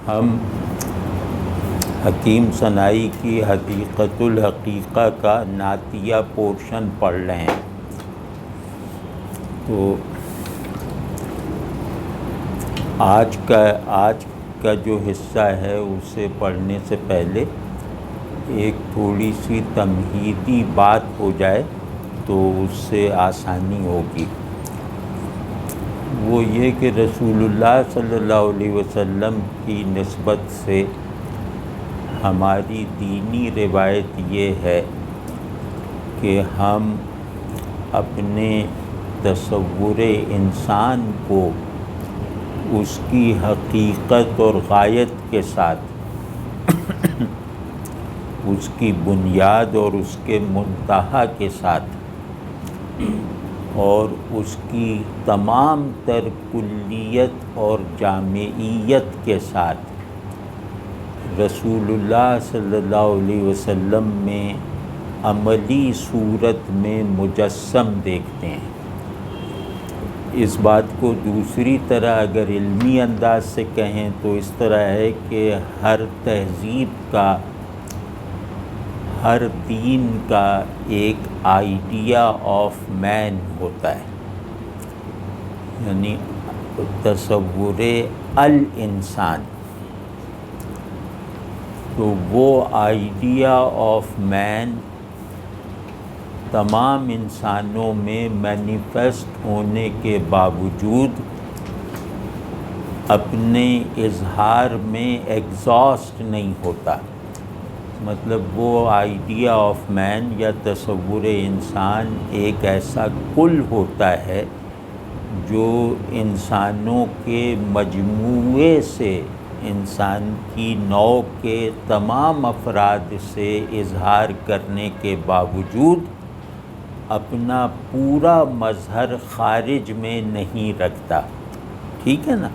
ہم حکیم ثنائی کی حدیقۃ الحقیقہ کا نعتیہ پورشن پڑھ رہے ہیں. تو آج کا جو حصہ ہے اسے پڑھنے سے پہلے ایک تھوڑی سی تمہیدی بات ہو جائے تو اس سے آسانی ہوگی. وہ یہ کہ رسول اللہ صلی اللہ علیہ وسلم کی نسبت سے ہماری دینی روایت یہ ہے کہ ہم اپنے تصور انسان کو اس کی حقیقت اور غایت کے ساتھ اس کی بنیاد اور اس کے منتہا کے ساتھ اور اس کی تمام تر کلیت اور جامعیت کے ساتھ رسول اللہ صلی اللہ علیہ وسلم میں عملی صورت میں مجسم دیکھتے ہیں. اس بات کو دوسری طرح اگر علمی انداز سے کہیں تو اس طرح ہے کہ ہر تہذیب کا، ہر دین کا ایک آئیڈیا آف مین ہوتا ہے، یعنی تصور الانسان. تو وہ آئیڈیا آف مین تمام انسانوں میں مینیفیسٹ ہونے کے باوجود اپنے اظہار میں ایگزاسٹ نہیں ہوتا. مطلب وہ آئیڈیا آف مین یا تصور انسان ایک ایسا کل ہوتا ہے جو انسانوں کے مجموعے سے، انسان کی نوع کے تمام افراد سے اظہار کرنے کے باوجود اپنا پورا مظہر خارج میں نہیں رکھتا. ٹھیک ہے نا؟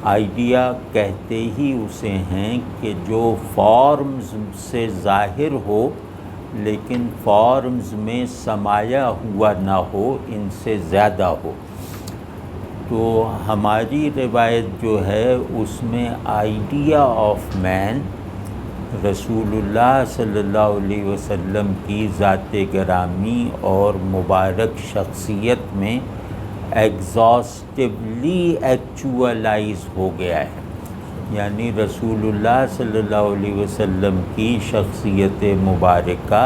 آئیڈیا کہتے ہی اسے ہیں کہ جو فارمز سے ظاہر ہو لیکن فارمز میں سمایا ہوا نہ ہو، ان سے زیادہ ہو. تو ہماری روایت جو ہے اس میں آئیڈیا آف مین رسول اللہ صلی اللہ علیہ وسلم کی ذات گرامی اور مبارک شخصیت میں ایگزاسٹیولی ایکچوالائز ہو گیا ہے. یعنی رسول اللہ صلی اللہ علیہ وسلم کی شخصیت مبارکہ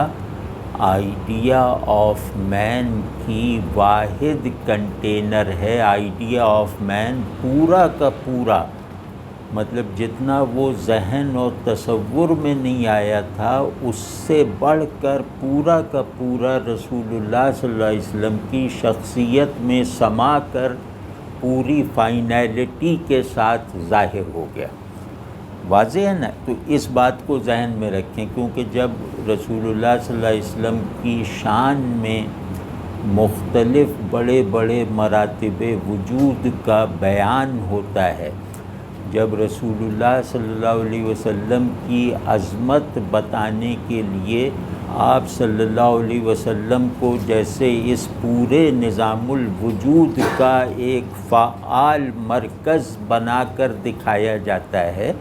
آئیڈیا آف مین کی واحد کنٹینر ہے. آئیڈیا آف مین پورا کا پورا، مطلب جتنا وہ ذہن اور تصور میں نہیں آیا تھا اس سے بڑھ کر پورا کا پورا رسول اللہ صلی اللہ علیہ وسلم کی شخصیت میں سما کر پوری فائنلٹی کے ساتھ ظاہر ہو گیا. واضح ہے نا؟ تو اس بات کو ذہن میں رکھیں، کیونکہ جب رسول اللہ صلی اللہ علیہ وسلم کی شان میں مختلف بڑے بڑے مراتب وجود کا بیان ہوتا ہے، جب رسول اللہ صلی اللہ علیہ وسلم کی عظمت بتانے کے لیے آپ صلی اللہ علیہ وسلم کو جیسے اس پورے نظام الوجود کا ایک فعال مرکز بنا کر دکھایا جاتا ہے،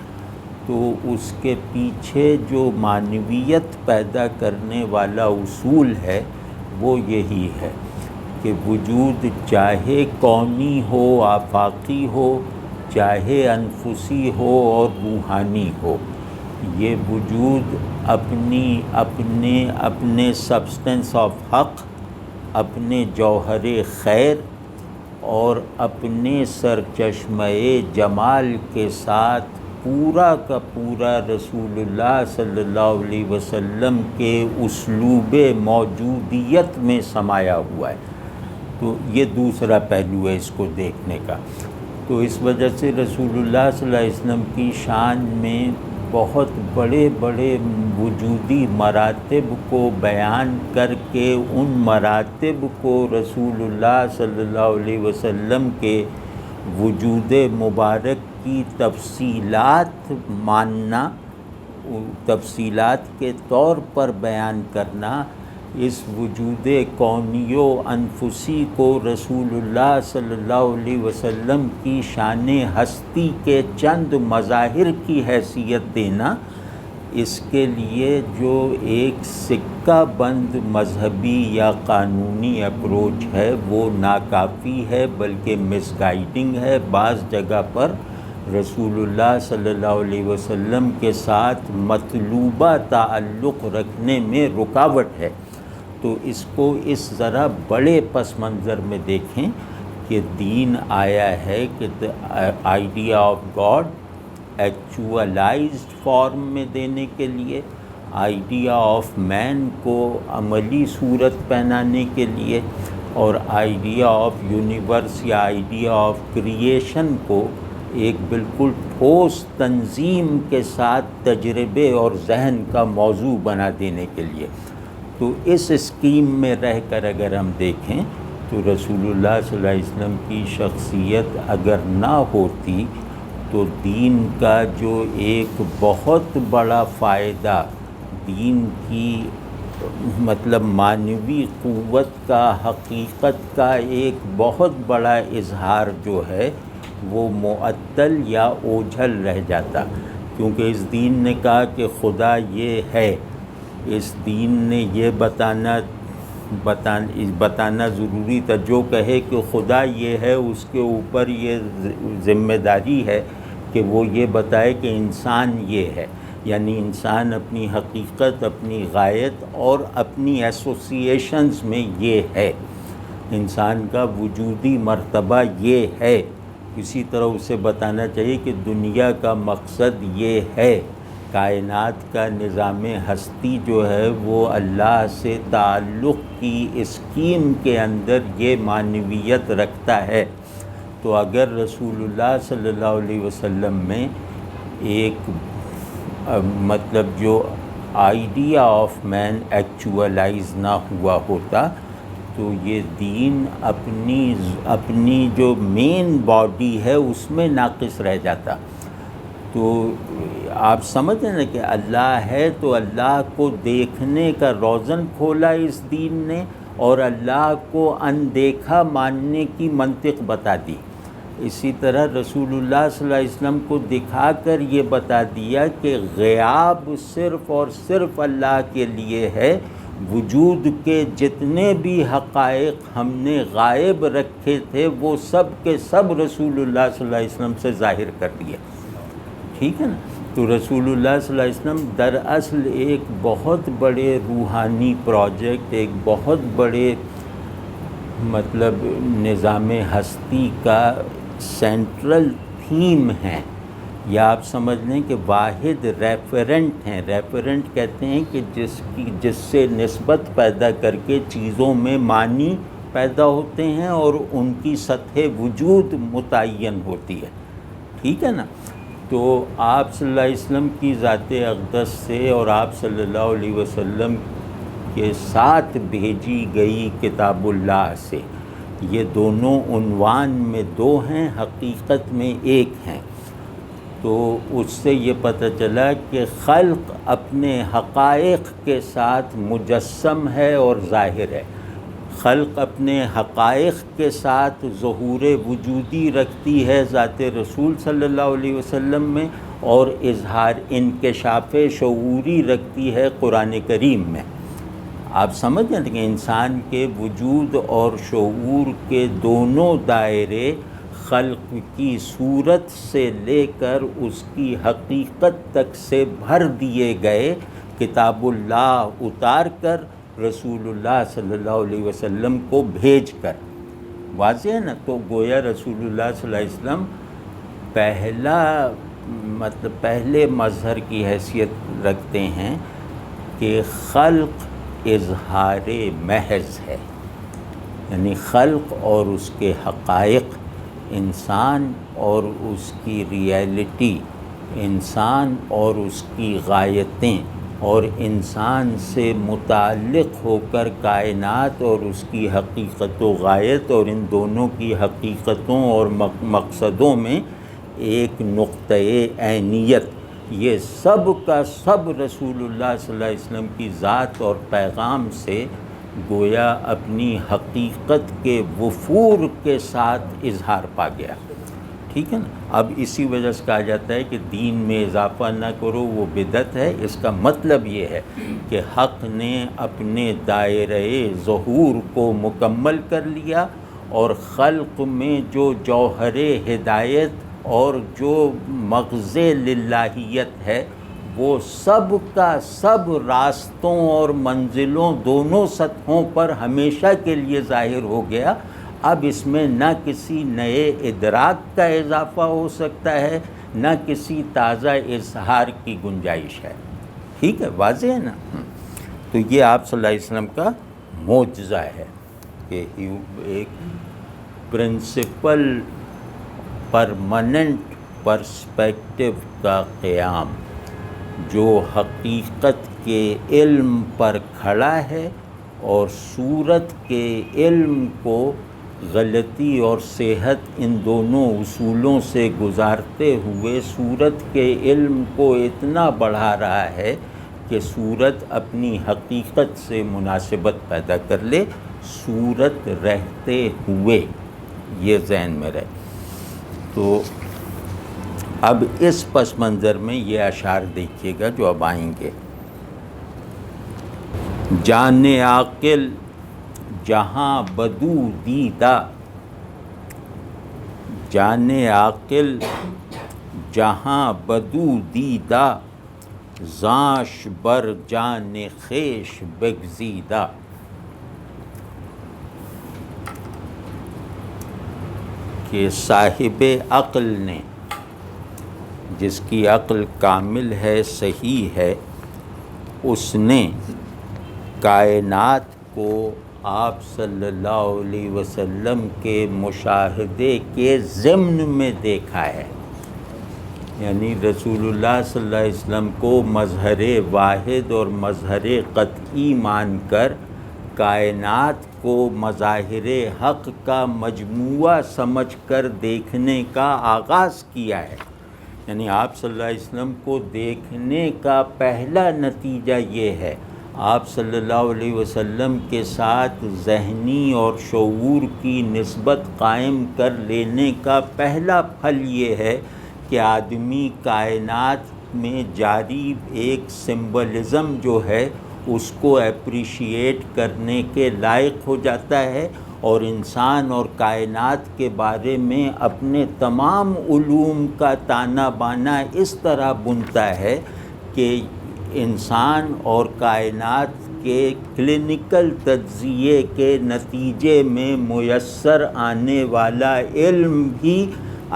تو اس کے پیچھے جو معنویت پیدا کرنے والا اصول ہے وہ یہی ہے کہ وجود چاہے کونی ہو، آفاقی ہو، چاہے انفسی ہو اور روحانی ہو، یہ وجود اپنے سبسٹنس آف حق، اپنے جوہر خیر اور اپنے سرچشمہ جمال کے ساتھ پورا کا پورا رسول اللہ صلی اللہ علیہ وسلم کے اسلوب موجودیت میں سمایا ہوا ہے. تو یہ دوسرا پہلو ہے اس کو دیکھنے کا. تو اس وجہ سے رسول اللہ صلی اللہ علیہ وسلم کی شان میں بہت بڑے بڑے وجودی مراتب کو بیان کر کے ان مراتب کو رسول اللہ صلی اللہ علیہ وسلم کے وجود مبارک کی تفصیلات ماننا، تفصیلات کے طور پر بیان کرنا، اس وجود کونی و انفسی کو رسول اللہ صلی اللہ علیہ وسلم کی شان ہستی کے چند مظاہر کی حیثیت دینا، اس کے لیے جو ایک سکہ بند مذہبی یا قانونی اپروچ ہے وہ ناکافی ہے، بلکہ مس گائیڈنگ ہے، بعض جگہ پر رسول اللہ صلی اللہ علیہ وسلم کے ساتھ مطلوبہ تعلق رکھنے میں رکاوٹ ہے۔ تو اس کو اس ذرا بڑے پس منظر میں دیکھیں کہ دین آیا ہے کہ آئیڈیا آف گاڈ ایکچوالائزڈ فارم میں دینے کے لیے، آئیڈیا آف مین کو عملی صورت پہنانے کے لیے، اور آئیڈیا آف یونیورس یا آئیڈیا آف کریشن کو ایک بالکل ٹھوس تنظیم کے ساتھ تجربے اور ذہن کا موضوع بنا دینے کے لیے۔ تو اس اسکیم میں رہ کر اگر ہم دیکھیں تو رسول اللہ صلی اللہ علیہ وسلم کی شخصیت اگر نہ ہوتی تو دین کا جو ایک بہت بڑا فائدہ، دین کی مطلب معنوی قوت کا، حقیقت کا ایک بہت بڑا اظہار جو ہے وہ معطل یا اوجھل رہ جاتا، کیونکہ اس دین نے کہا کہ خدا یہ ہے، اس دین نے یہ بتانا ضروری تھا۔ جو کہے کہ خدا یہ ہے اس کے اوپر یہ ذمہ داری ہے کہ وہ یہ بتائے کہ انسان یہ ہے، یعنی انسان اپنی حقیقت، اپنی غایت اور اپنی ایسوسیشنز میں یہ ہے، انسان کا وجودی مرتبہ یہ ہے۔ اسی طرح اسے بتانا چاہیے کہ دنیا کا مقصد یہ ہے، کائنات کا نظام ہستی جو ہے وہ اللہ سے تعلق کی اسکیم کے اندر یہ معنویت رکھتا ہے۔ تو اگر رسول اللہ صلی اللہ علیہ وسلم میں ایک مطلب جو آئیڈیا آف مین ایکچوالائز نہ ہوا ہوتا تو یہ دین اپنی جو مین باڈی ہے اس میں ناقص رہ جاتا۔ تو آپ سمجھیں نا کہ اللہ ہے تو اللہ کو دیکھنے کا روزن کھولا اس دین نے، اور اللہ کو اندیکھا ماننے کی منطق بتا دی۔ اسی طرح رسول اللہ صلی اللہ علیہ وسلم کو دکھا کر یہ بتا دیا کہ غیاب صرف اور صرف اللہ کے لیے ہے، وجود کے جتنے بھی حقائق ہم نے غائب رکھے تھے وہ سب کے سب رسول اللہ صلی اللہ علیہ وسلم سے ظاہر کر دیے۔ ٹھیک ہے نا؟ تو رسول اللہ صلی اللہ علیہ وسلم دراصل ایک بہت بڑے روحانی پروجیکٹ، ایک بہت بڑے مطلب نظام ہستی کا سینٹرل تھیم ہیں، یا آپ سمجھ لیں کہ واحد ریفرنٹ ہیں۔ ریفرنٹ کہتے ہیں کہ جس سے نسبت پیدا کر کے چیزوں میں معنی پیدا ہوتے ہیں اور ان کی سطح وجود متعین ہوتی ہے۔ ٹھیک ہے نا؟ تو آپ صلی اللہ علیہ وسلم کی ذات اقدس سے اور آپ صلی اللہ علیہ وسلم کے ساتھ بھیجی گئی کتاب اللہ سے، یہ دونوں عنوان میں دو ہیں، حقیقت میں ایک ہیں۔ تو اس سے یہ پتہ چلا کہ خلق اپنے حقائق کے ساتھ مجسم ہے اور ظاہر ہے، خلق اپنے حقائق کے ساتھ ظہور وجودی رکھتی ہے ذات رسول صلی اللہ علیہ وسلم میں، اور اظہار انکشاف شعوری رکھتی ہے قرآن کریم میں۔ آپ سمجھیں کہ انسان کے وجود اور شعور کے دونوں دائرے خلق کی صورت سے لے کر اس کی حقیقت تک سے بھر دیے گئے، کتاب اللہ اتار کر رسول اللہ صلی اللہ علیہ وسلم کو بھیج کر۔ واضح ہے نا؟ تو گویا رسول اللہ صلی اللہ علیہ وسلم پہلے مظہر کی حیثیت رکھتے ہیں کہ خلق اظہار محض ہے، یعنی خلق اور اس کے حقائق، انسان اور اس کی ریئلٹی، انسان اور اس کی غایتیں، اور انسان سے متعلق ہو کر کائنات اور اس کی حقیقت و غایت، اور ان دونوں کی حقیقتوں اور مقصدوں میں ایک نقطۂ عینیت یہ سب کا سب رسول اللہ صلی اللہ علیہ وسلم کی ذات اور پیغام سے گویا اپنی حقیقت کے وفور کے ساتھ اظہار پا گیا. ٹھیک ہے نا. اب اسی وجہ سے کہا جاتا ہے کہ دین میں اضافہ نہ کرو وہ بدعت ہے. اس کا مطلب یہ ہے کہ حق نے اپنے دائرۂ ظہور کو مکمل کر لیا اور خلق میں جو جوہر ہدایت اور جو مغز للہیت ہے وہ سب کا سب راستوں اور منزلوں دونوں سطحوں پر ہمیشہ کے لیے ظاہر ہو گیا. اب اس میں نہ کسی نئے ادراک کا اضافہ ہو سکتا ہے نہ کسی تازہ اظہار کی گنجائش ہے. ٹھیک ہے, واضح ہے نا. تو یہ آپ صلی اللہ علیہ وسلم کا معجزہ ہے کہ ایک پرنسپل پرماننٹ پرسپیکٹو کا قیام جو حقیقت کے علم پر کھڑا ہے اور صورت کے علم کو غلطی اور صحت ان دونوں اصولوں سے گزارتے ہوئے صورت کے علم کو اتنا بڑھا رہا ہے کہ صورت اپنی حقیقت سے مناسبت پیدا کر لے صورت رہتے ہوئے. یہ ذہن میں رہے. تو اب اس پس منظر میں یہ اشعار دیکھیے گا جو اب آئیں گے. جان عاقل جہاں بدو دیدہ, جان عاقل جہاں بدو دیدہ, زانش بر جان خویش بگزیدہ. کہ صاحب عقل نے, جس کی عقل کامل ہے صحیح ہے, اس نے کائنات کو آپ صلی اللہ علیہ وسلم کے مشاہدے کے ضمن میں دیکھا ہے. یعنی رسول اللہ صلی اللہ علیہ وسلم کو مظہر واحد اور مظہر قطعی مان کر کائنات کو مظاہر حق کا مجموعہ سمجھ کر دیکھنے کا آغاز کیا ہے. یعنی آپ صلی اللہ علیہ وسلم کو دیکھنے کا پہلا نتیجہ یہ ہے, آپ صلی اللہ علیہ وسلم کے ساتھ ذہنی اور شعور کی نسبت قائم کر لینے کا پہلا پھل یہ ہے کہ آدمی کائنات میں جاری ایک سمبلزم جو ہے اس کو اپریشیٹ کرنے کے لائق ہو جاتا ہے اور انسان اور کائنات کے بارے میں اپنے تمام علوم کا تانا بانا اس طرح بنتا ہے کہ انسان اور کائنات کے کلینکل تجزیے کے نتیجے میں میسر آنے والا علم بھی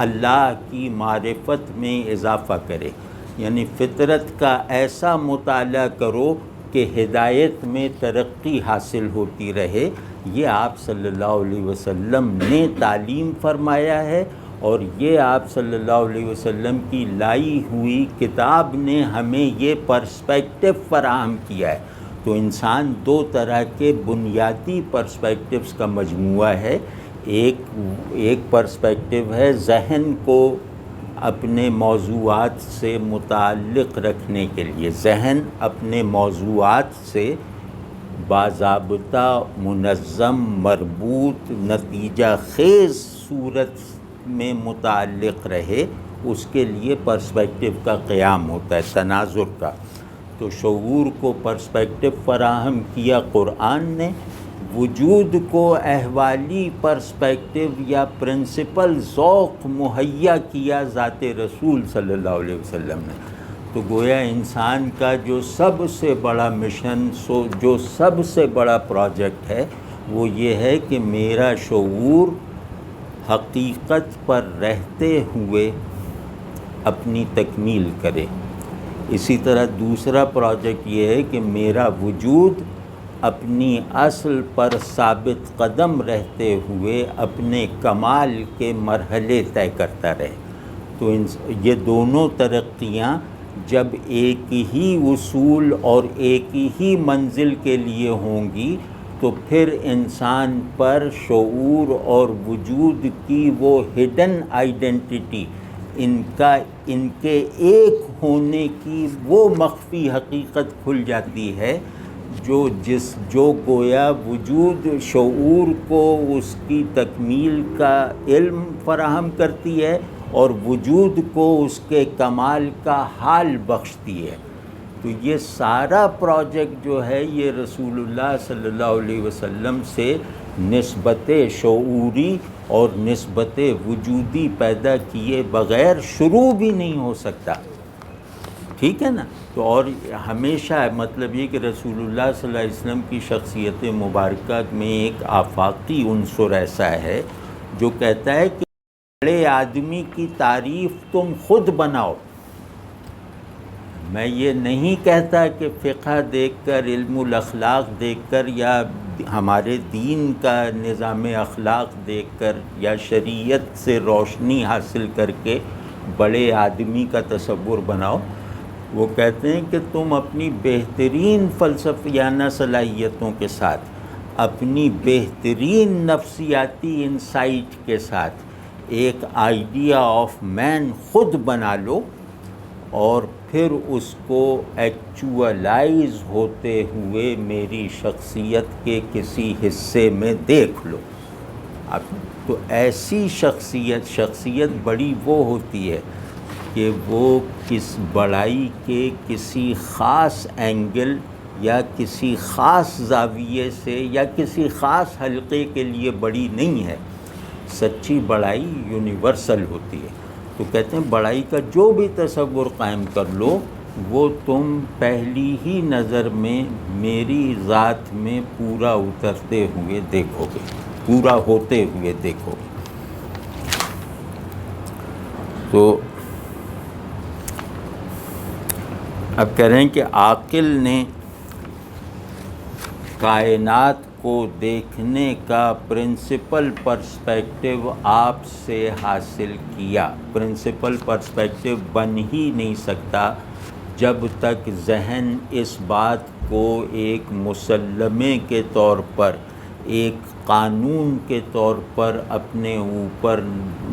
اللہ کی معرفت میں اضافہ کرے. یعنی فطرت کا ایسا مطالعہ کرو کہ ہدایت میں ترقی حاصل ہوتی رہے. یہ آپ صلی اللہ علیہ وسلم نے تعلیم فرمایا ہے اور یہ آپ صلی اللہ علیہ وسلم کی لائی ہوئی کتاب نے ہمیں یہ پرسپیکٹو فراہم کیا ہے. تو انسان دو طرح کے بنیادی پرسپیکٹوز کا مجموعہ ہے. ایک پرسپیکٹو ہے ذہن کو اپنے موضوعات سے متعلق رکھنے کے لیے. ذہن اپنے موضوعات سے باضابطہ منظم مربوط نتیجہ خیز صورت میں متعلق رہے, اس کے لیے پرسپیکٹو کا قیام ہوتا ہے, تناظر کا. تو شعور کو پرسپیکٹو فراہم کیا قرآن نے, وجود کو احوالی پرسپیکٹو یا پرنسپل ذوق مہیا کیا ذات رسول صلی اللہ علیہ وسلم نے. تو گویا انسان کا جو سب سے بڑا مشن جو سب سے بڑا پروجیکٹ ہے وہ یہ ہے کہ میرا شعور حقیقت پر رہتے ہوئے اپنی تکمیل کرے. اسی طرح دوسرا پروجیکٹ یہ ہے کہ میرا وجود اپنی اصل پر ثابت قدم رہتے ہوئے اپنے کمال کے مرحلے طے کرتا رہے. تو یہ دونوں ترقیاں جب ایک ہی اصول اور ایک ہی منزل کے لیے ہوں گی تو پھر انسان پر شعور اور وجود کی وہ ہڈن آئیڈینٹی ان کے ایک ہونے کی وہ مخفی حقیقت کھل جاتی ہے جو گویا وجود شعور کو اس کی تکمیل کا علم فراہم کرتی ہے اور وجود کو اس کے کمال کا حال بخشتی ہے۔ تو یہ سارا پروجیکٹ جو ہے یہ رسول اللہ صلی اللہ علیہ وسلم سے نسبت شعوری اور نسبت وجودی پیدا کیے بغیر شروع بھی نہیں ہو سکتا، ٹھیک ہے نا۔ تو اور ہمیشہ مطلب یہ کہ رسول اللہ صلی اللہ علیہ وسلم کی شخصیت مبارکہ میں ایک آفاقی عنصر ایسا ہے جو کہتا ہے کہ بڑے آدمی کی تعریف تم خود بناؤ۔ میں یہ نہیں کہتا کہ فقہ دیکھ کر، علم الاخلاق دیکھ کر، یا ہمارے دین کا نظام اخلاق دیکھ کر، یا شریعت سے روشنی حاصل کر کے بڑے آدمی کا تصور بناؤ۔ وہ کہتے ہیں کہ تم اپنی بہترین فلسفیانہ صلاحیتوں کے ساتھ، اپنی بہترین نفسیاتی انسائٹ کے ساتھ ایک آئیڈیا آف مین خود بنا لو اور پھر اس کو ایکچوئلائز ہوتے ہوئے میری شخصیت کے کسی حصے میں دیکھ لو۔ اب تو ایسی شخصیت بڑی وہ ہوتی ہے کہ وہ کس بڑائی کے کسی خاص اینگل یا کسی خاص زاویے سے یا کسی خاص حلقے کے لیے بڑی نہیں ہے۔ سچی بڑائی یونیورسل ہوتی ہے۔ تو کہتے ہیں بڑائی کا جو بھی تصور قائم کر لو وہ تم پہلی ہی نظر میں میری ذات میں پورا اترتے ہوئے دیکھو گے، پورا ہوتے ہوئے دیکھو گے۔ تو اب کہہ رہے ہیں کہ عاقل نے کائنات کو دیکھنے کا پرنسپل پرسپیکٹیو آپ سے حاصل کیا۔ پرنسپل پرسپیکٹیو بن ہی نہیں سکتا جب تک ذہن اس بات کو ایک مسلمے کے طور پر، ایک قانون کے طور پر اپنے اوپر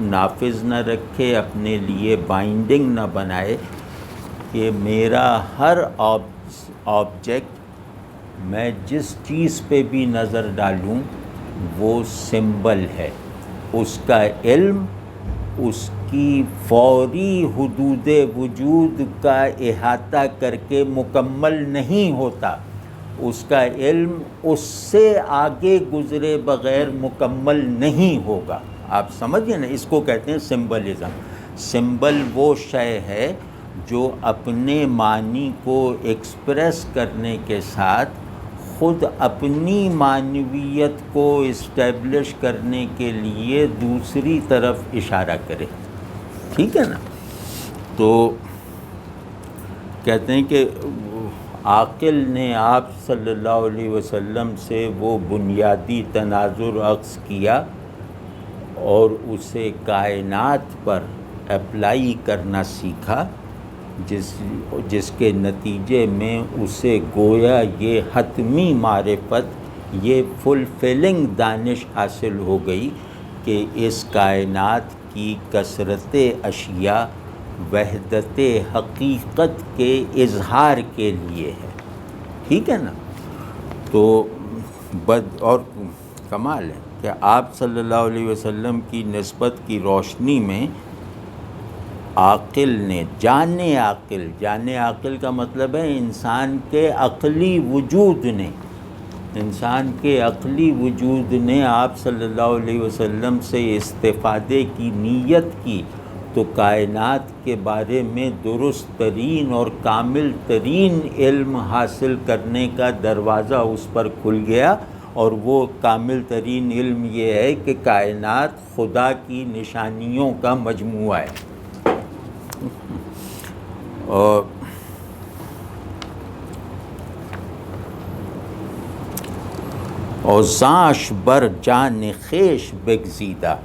نافذ نہ رکھے، اپنے لیے بائنڈنگ نہ بنائے کہ میرا ہر آبجیکٹ، میں جس چیز پہ بھی نظر ڈالوں وہ سمبل ہے۔ اس کا علم اس کی فوری حدود وجود کا احاطہ کر کے مکمل نہیں ہوتا، اس کا علم اس سے آگے گزرے بغیر مکمل نہیں ہوگا۔ آپ سمجھیں نا، اس کو کہتے ہیں سمبلزم۔ سمبل وہ شے ہے جو اپنے معنی کو ایکسپریس کرنے کے ساتھ خود اپنی معنویت کو اسٹیبلش کرنے کے لیے دوسری طرف اشارہ کرے، ٹھیک ہے نا۔ تو کہتے ہیں کہ عاقل نے آپ صلی اللہ علیہ وسلم سے وہ بنیادی تناظر اخذ کیا اور اسے کائنات پر اپلائی کرنا سیکھا، جس کے نتیجے میں اسے گویا یہ حتمی معرفت، یہ فلفلنگ دانش حاصل ہو گئی کہ اس کائنات کی کثرت اشیاء وحدت حقیقت کے اظہار کے لیے ہے، ٹھیک ہے نا۔ تو اور کمال ہے کہ آپ صلی اللہ علیہ وسلم کی نسبت کی روشنی میں عاقل نے، جان عاقل کا مطلب ہے انسان کے عقلی وجود نے آپ صلی اللہ علیہ وسلم سے استفادے کی نیت کی تو کائنات کے بارے میں درست ترین اور کامل ترین علم حاصل کرنے کا دروازہ اس پر کھل گیا، اور وہ کامل ترین علم یہ ہے کہ کائنات خدا کی نشانیوں کا مجموعہ ہے۔ اور زانش بر جان خیش بگزیدہ،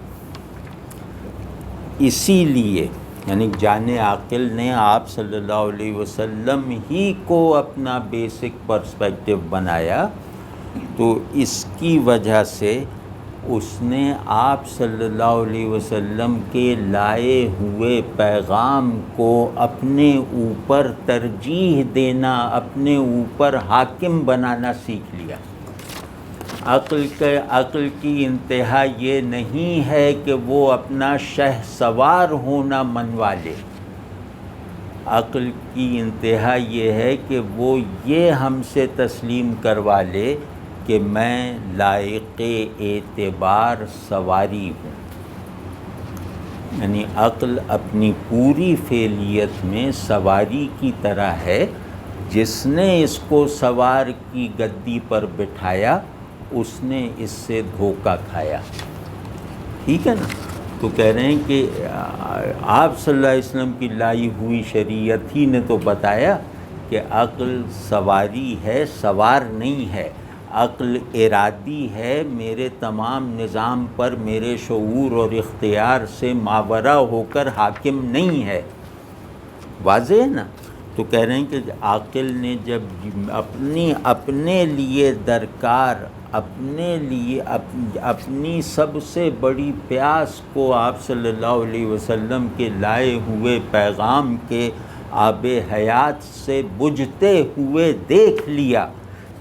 اسی لیے یعنی جان عاقل نے آپ صلی اللہ علیہ وسلم ہی کو اپنا بیسک پرسپیکٹیو بنایا، تو اس کی وجہ سے اس نے آپ صلی اللہ علیہ وسلم کے لائے ہوئے پیغام کو اپنے اوپر ترجیح دینا، اپنے اوپر حاکم بنانا سیکھ لیا۔ عقل کی انتہا یہ نہیں ہے کہ وہ اپنا شہ سوار ہونا منوا لے، عقل کی انتہا یہ ہے کہ وہ یہ ہم سے تسلیم کروا لے کہ میں لائق اعتبار سواری ہوں۔ یعنی عقل اپنی پوری فعلیت میں سواری کی طرح ہے، جس نے اس کو سوار کی گدی پر بٹھایا اس نے اس سے دھوکہ کھایا۔ ٹھیک ہے نا؟ تو کہہ رہے ہیں کہ آپ صلی اللہ علیہ وسلم کی لائی ہوئی شریعت ہی نے تو بتایا کہ عقل سواری ہے، سوار نہیں ہے، عقل ارادی ہے، میرے تمام نظام پر میرے شعور اور اختیار سے ماورا ہو کر حاکم نہیں ہے۔ واضح ہے نا؟ تو کہہ رہے ہیں کہ عاقل نے جب اپنے لیے درکار، اپنے لیے اپنی سب سے بڑی پیاس کو آپ صلی اللہ علیہ وسلم کے لائے ہوئے پیغام کے آب حیات سے بجھتے ہوئے دیکھ لیا،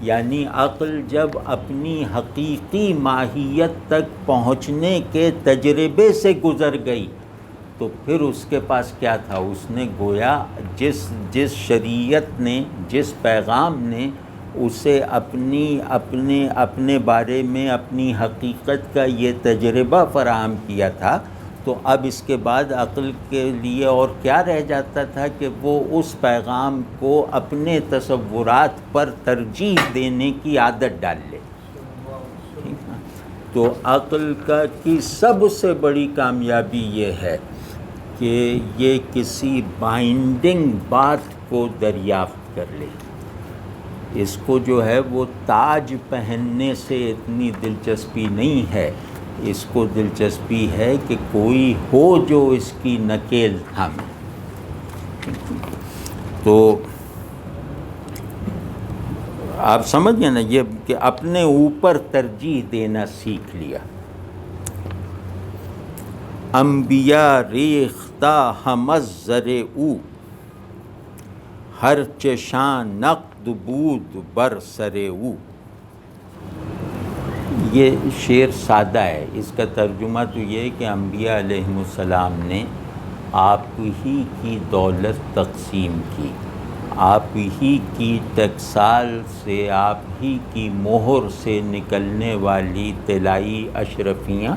یعنی عقل جب اپنی حقیقی ماہیت تک پہنچنے کے تجربے سے گزر گئی تو پھر اس کے پاس کیا تھا؟ اس نے گویا جس شریعت نے، جس پیغام نے اسے اپنے بارے میں اپنی حقیقت کا یہ تجربہ فراہم کیا تھا، تو اب اس کے بعد عقل کے لیے اور کیا رہ جاتا تھا کہ وہ اس پیغام کو اپنے تصورات پر ترجیح دینے کی عادت ڈال لے۔ تو عقل کی سب سے بڑی کامیابی یہ ہے کہ یہ کسی بائنڈنگ بات کو دریافت کر لے۔ اس کو جو ہے وہ تاج پہننے سے اتنی دلچسپی نہیں ہے، اس کو دلچسپی ہے کہ کوئی ہو جو اس کی نکیل تھامے۔ تو آپ سمجھ گئے نا یہ کہ اپنے اوپر ترجیح دینا سیکھ لیا۔ انبیاء ریختہ ہمز زر او، ہر چشان نقد بود بر سر او۔ یہ شعر سادہ ہے، اس کا ترجمہ تو یہ ہے کہ انبیاء علیہم السلام نے آپ ہی کی دولت تقسیم کی، آپ ہی کی ٹکسال سے، آپ ہی کی مہر سے نکلنے والی طلائی اشرفیاں،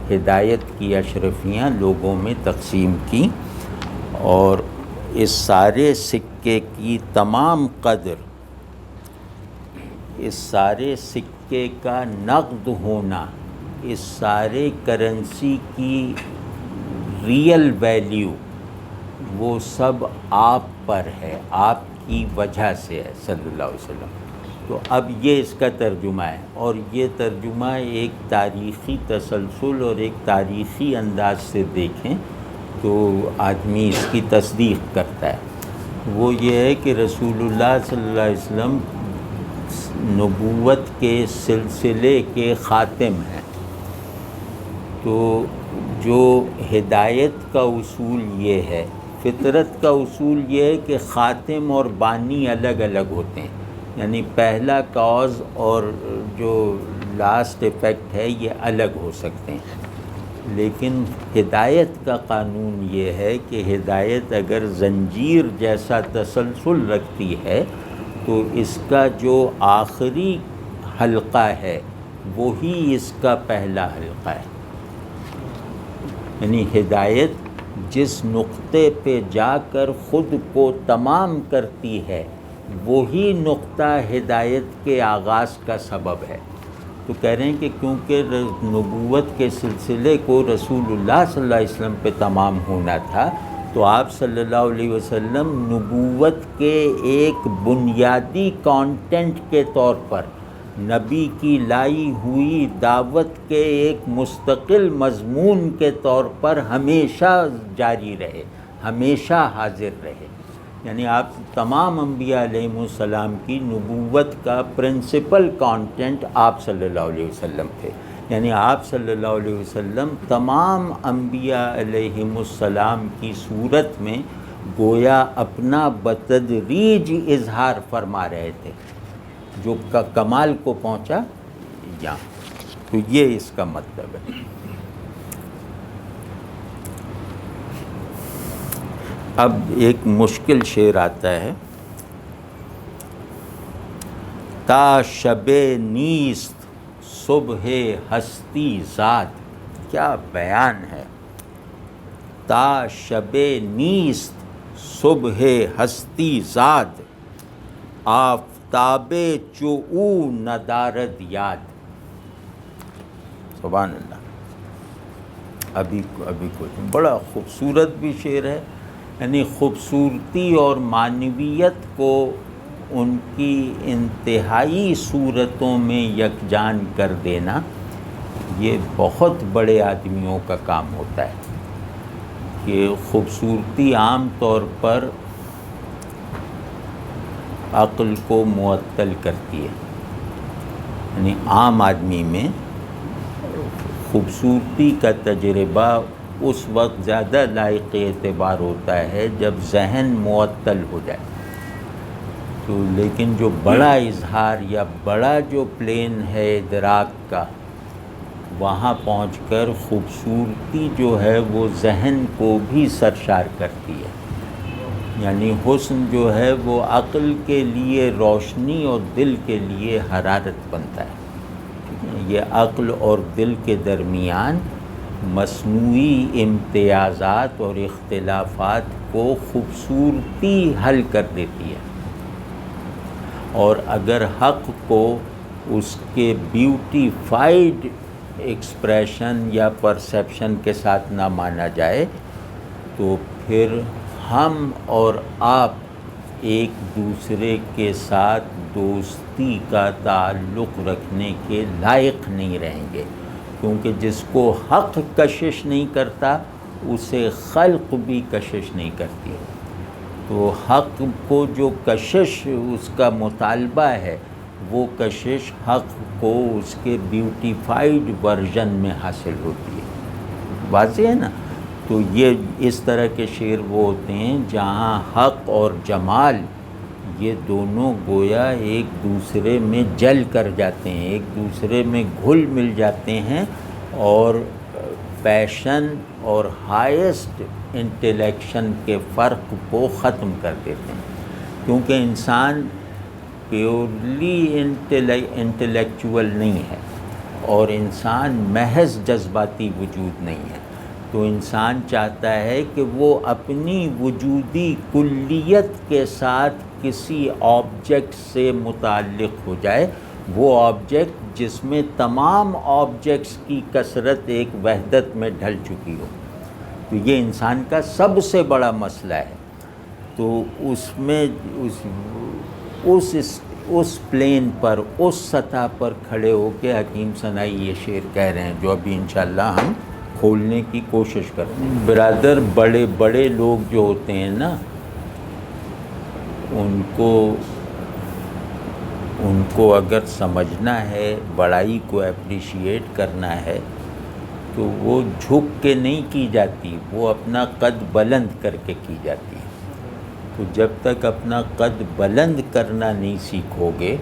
ہدایت کی اشرفیاں لوگوں میں تقسیم کی، اور اس سارے سکے کی تمام قدر، اس سارے سکے کا نقد ہونا، اس سارے کرنسی کی ریئل ویلیو، وہ سب آپ پر ہے، آپ کی وجہ سے ہے صلی اللہ علیہ وسلم۔ تو اب یہ اس کا ترجمہ ہے، اور یہ ترجمہ ایک تاریخی تسلسل اور ایک تاریخی انداز سے دیکھیں تو آدمی اس کی تصدیق کرتا ہے۔ وہ یہ ہے کہ رسول اللہ صلی اللہ علیہ وسلم نبوت کے سلسلے کے خاتم ہیں، تو جو ہدایت کا اصول یہ ہے، فطرت کا اصول یہ ہے کہ خاتم اور بانی الگ الگ ہوتے ہیں، یعنی پہلا کاز اور جو لاسٹ ایفیکٹ ہے یہ الگ ہو سکتے ہیں، لیکن ہدایت کا قانون یہ ہے کہ ہدایت اگر زنجیر جیسا تسلسل رکھتی ہے تو اس کا جو آخری حلقہ ہے وہی اس کا پہلا حلقہ ہے۔ یعنی ہدایت جس نقطے پہ جا کر خود کو تمام کرتی ہے وہی نقطہ ہدایت کے آغاز کا سبب ہے۔ تو کہہ رہے ہیں کہ کیونکہ نبوت کے سلسلے کو رسول اللہ صلی اللہ علیہ وسلم پہ تمام ہونا تھا، تو آپ صلی اللہ علیہ وسلم نبوت کے ایک بنیادی کانٹینٹ کے طور پر، نبی کی لائی ہوئی دعوت کے ایک مستقل مضمون کے طور پر ہمیشہ جاری رہے، ہمیشہ حاضر رہے۔ یعنی آپ تمام انبیاء علیہم السلام کی نبوت کا پرنسپل کانٹینٹ آپ صلی اللہ علیہ وسلم تھے، یعنی آپ صلی اللہ علیہ وسلم تمام انبیاء علیہم السلام کی صورت میں گویا اپنا بتدریج اظہار فرما رہے تھے، جو کمال کو پہنچا یہاں. تو یہ اس کا مطلب ہے. اب ایک مشکل شعر آتا ہے. تا شب نیست صبح ہستی زاد. کیا بیان ہے. تا شب نیست صبح ہستی زاد، آفتاب چو او ندارد یاد. سبحان اللہ. ابھی کچھ بڑا خوبصورت بھی شعر ہے. یعنی خوبصورتی اور معنویت کو ان کی انتہائی صورتوں میں یکجان کر دینا یہ بہت بڑے آدمیوں کا کام ہوتا ہے. کہ خوبصورتی عام طور پر عقل کو معطل کرتی ہے. یعنی عام آدمی میں خوبصورتی کا تجربہ اس وقت زیادہ لائق اعتبار ہوتا ہے جب ذہن معطل ہو جائے. تو لیکن جو بڑا اظہار یا بڑا جو پلین ہے ادراک کا، وہاں پہنچ کر خوبصورتی جو ہے وہ ذہن کو بھی سرشار کرتی ہے. یعنی حسن جو ہے وہ عقل کے لیے روشنی اور دل کے لیے حرارت بنتا ہے. یہ عقل اور دل کے درمیان مصنوعی امتیازات اور اختلافات کو خوبصورتی حل کر دیتی ہے. اور اگر حق کو اس کے بیوٹیفائڈ ایکسپریشن یا پرسیپشن کے ساتھ نہ مانا جائے تو پھر ہم اور آپ ایک دوسرے کے ساتھ دوستی کا تعلق رکھنے کے لائق نہیں رہیں گے. کیونکہ جس کو حق کشش نہیں کرتا اسے خلق بھی کشش نہیں کرتی. تو حق کو جو کشش اس کا مطالبہ ہے وہ کشش حق کو اس کے بیوٹیفائڈ ورژن میں حاصل ہوتی ہے. واضح ہے نا. تو یہ اس طرح کے شعر وہ ہوتے ہیں جہاں حق اور جمال یہ دونوں گویا ایک دوسرے میں جل کر جاتے ہیں، ایک دوسرے میں گھل مل جاتے ہیں اور پیشن اور ہائیسٹ انٹلیکشن کے فرق کو ختم کر دیتے ہیں. کیونکہ انسان پیورلی انٹلیکچول نہیں ہے اور انسان محض جذباتی وجود نہیں ہے. تو انسان چاہتا ہے کہ وہ اپنی وجودی کلیت کے ساتھ کسی آبجیکٹ سے متعلق ہو جائے، وہ آبجیکٹ جس میں تمام آبجیکٹس کی کثرت ایک وحدت میں ڈھل چکی ہو. تو یہ انسان کا سب سے بڑا مسئلہ ہے. تو اس میں اس پلین پر، اس سطح پر کھڑے ہو کے حکیم ثنائی یہ شعر کہہ رہے ہیں جو ابھی انشاءاللہ ہم کھولنے کی کوشش کرتے ہیں. برادر بڑے بڑے لوگ جو ہوتے ہیں نا، ان کو اگر سمجھنا ہے، بڑائی کو اپریشیٹ کرنا ہے تو وہ جھک کے نہیں کی جاتی، وہ اپنا قد بلند کر کے کی جاتی ہے. تو جب تک اپنا قد بلند کرنا نہیں سیکھو گے،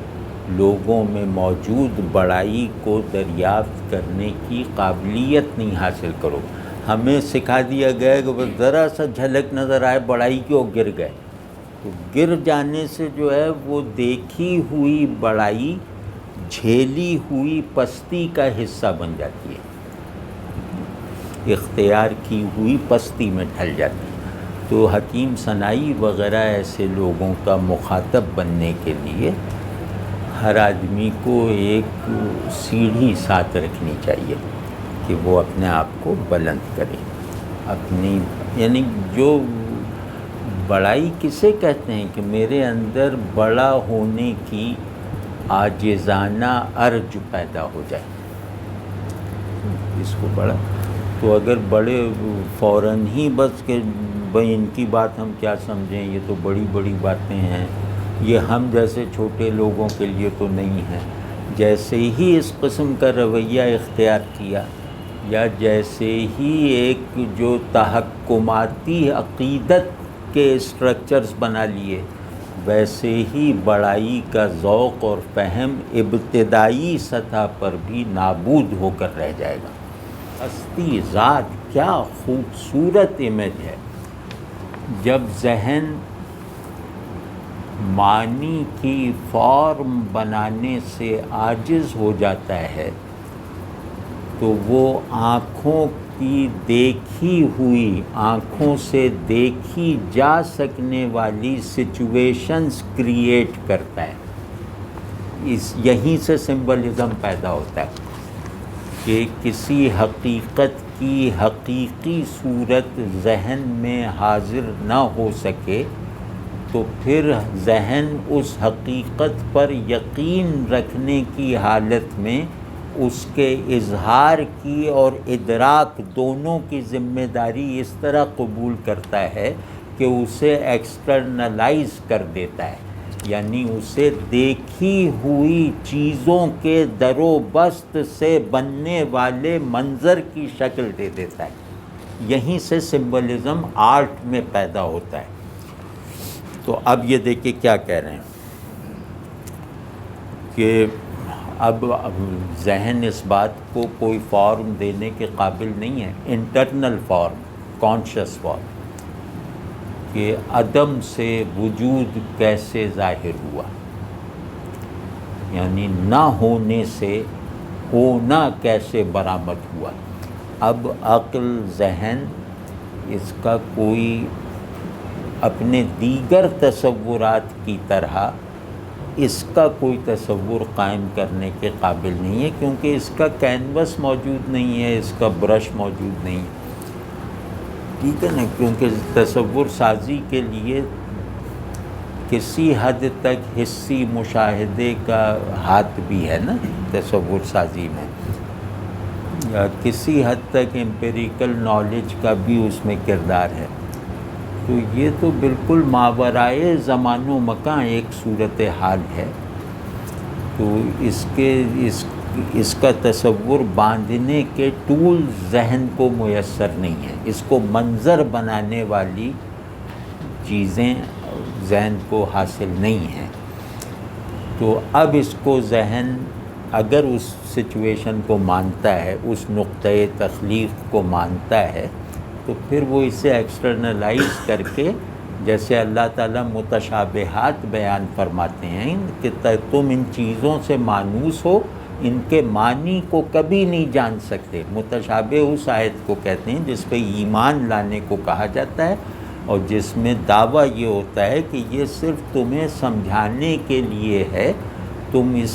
لوگوں میں موجود بڑائی کو دریافت کرنے کی قابلیت نہیں حاصل کرو. ہمیں سکھا دیا گیا کہ بس ذرا سا جھلک نظر آئے بڑائی کی اور گر گئے. تو گر جانے سے جو ہے وہ دیکھی ہوئی بڑائی جھیلی ہوئی پستی کا حصہ بن جاتی ہے، اختیار کی ہوئی پستی میں ڈھل جاتی ہے. تو حکیم ثنائی وغیرہ ایسے لوگوں کا مخاطب بننے کے لیے ہر آدمی کو ایک سیڑھی ساتھ رکھنی چاہیے کہ وہ اپنے آپ کو بلند کرے. اپنی یعنی جو بڑائی کسے کہتے ہیں کہ میرے اندر بڑا ہونے کی عاجزانہ ارج پیدا ہو جائے، اس کو بڑا. تو اگر بڑے فوراً ہی بس کہ بھئی ان کی بات ہم کیا سمجھیں، یہ تو بڑی بڑی باتیں ہیں، یہ ہم جیسے چھوٹے لوگوں کے لیے تو نہیں ہیں، جیسے ہی اس قسم کا رویہ اختیار کیا، یا جیسے ہی ایک جو تحکماتی عقیدت کے اسٹرکچرز بنا لیے، ویسے ہی بڑائی کا ذوق اور فہم ابتدائی سطح پر بھی نابود ہو کر رہ جائے گا۔ ہستی ذات کیا خوبصورت امیج ہے۔ جب ذہن معنی کی فارم بنانے سے عاجز ہو جاتا ہے تو وہ آنکھوں کی دیکھی ہوئی، آنکھوں سے دیکھی جا سکنے والی سچویشنز کریٹ کرتا ہے۔ یہیں سے سمبلزم پیدا ہوتا ہے کہ کسی حقیقت کی حقیقی صورت ذہن میں حاضر نہ ہو سکے تو پھر ذہن اس حقیقت پر یقین رکھنے کی حالت میں اس کے اظہار کی اور ادراک دونوں کی ذمہ داری اس طرح قبول کرتا ہے کہ اسے ایکسٹرنلائز کر دیتا ہے، یعنی اسے دیکھی ہوئی چیزوں کے در و بست سے بننے والے منظر کی شکل دے دیتا ہے۔ یہیں سے سمبلزم آرٹ میں پیدا ہوتا ہے۔ تو اب یہ دیکھیں کیا کہہ رہے ہیں کہ اب ذہن اس بات کو کوئی فارم دینے کے قابل نہیں ہے، انٹرنل فارم، کانشیس فارم، کہ عدم سے وجود کیسے ظاہر ہوا، یعنی نہ ہونے سے ہونا کیسے برآمد ہوا۔ اب عقل، ذہن، اس کا کوئی اپنے دیگر تصورات کی طرح اس کا کوئی تصور قائم کرنے کے قابل نہیں ہے، کیونکہ اس کا کینوس موجود نہیں ہے، اس کا برش موجود نہیں ہے، ٹھیک ہے نا، کیونکہ تصور سازی کے لیے کسی حد تک حسی مشاہدے کا ہاتھ بھی ہے نا تصور سازی میں، یا کسی حد تک امپیریکل نالج کا بھی اس میں کردار ہے۔ تو یہ تو بالکل ماورائے زمان و مکان ایک صورتحال ہے۔ تو اس کا تصور باندھنے کے ٹول ذہن کو میسر نہیں ہے، اس کو منظر بنانے والی چیزیں ذہن کو حاصل نہیں ہیں۔ تو اب اس کو ذہن اگر اس سچویشن کو مانتا ہے، اس نقطۂ تخلیق کو مانتا ہے، تو پھر وہ اسے ایکسٹرنلائز کر کے، جیسے اللہ تعالیٰ متشابہات بیان فرماتے ہیں کہ تم ان چیزوں سے مانوس ہو، ان کے معنی کو کبھی نہیں جان سکتے۔ متشابہ اس آیت کو کہتے ہیں جس پہ ایمان لانے کو کہا جاتا ہے، اور جس میں دعویٰ یہ ہوتا ہے کہ یہ صرف تمہیں سمجھانے کے لیے ہے، تم اس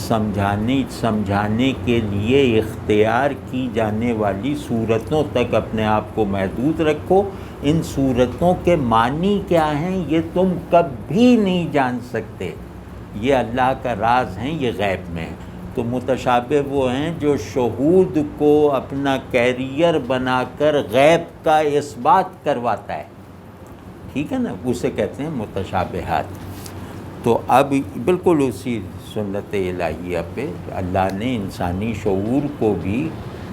سمجھانے کے لیے اختیار کی جانے والی صورتوں تک اپنے آپ کو محدود رکھو، ان صورتوں کے معنی کیا ہیں یہ تم کبھی نہیں جان سکتے، یہ اللہ کا راز ہیں، یہ غیب میں ہیں۔ تو متشابہ وہ ہیں جو شہود کو اپنا کیریئر بنا کر غیب کا اثبات کرواتا ہے، ٹھیک ہے نا، اسے کہتے ہیں متشابہات۔ تو اب بالکل اسی سنت الہیہ پہ اللہ نے انسانی شعور کو بھی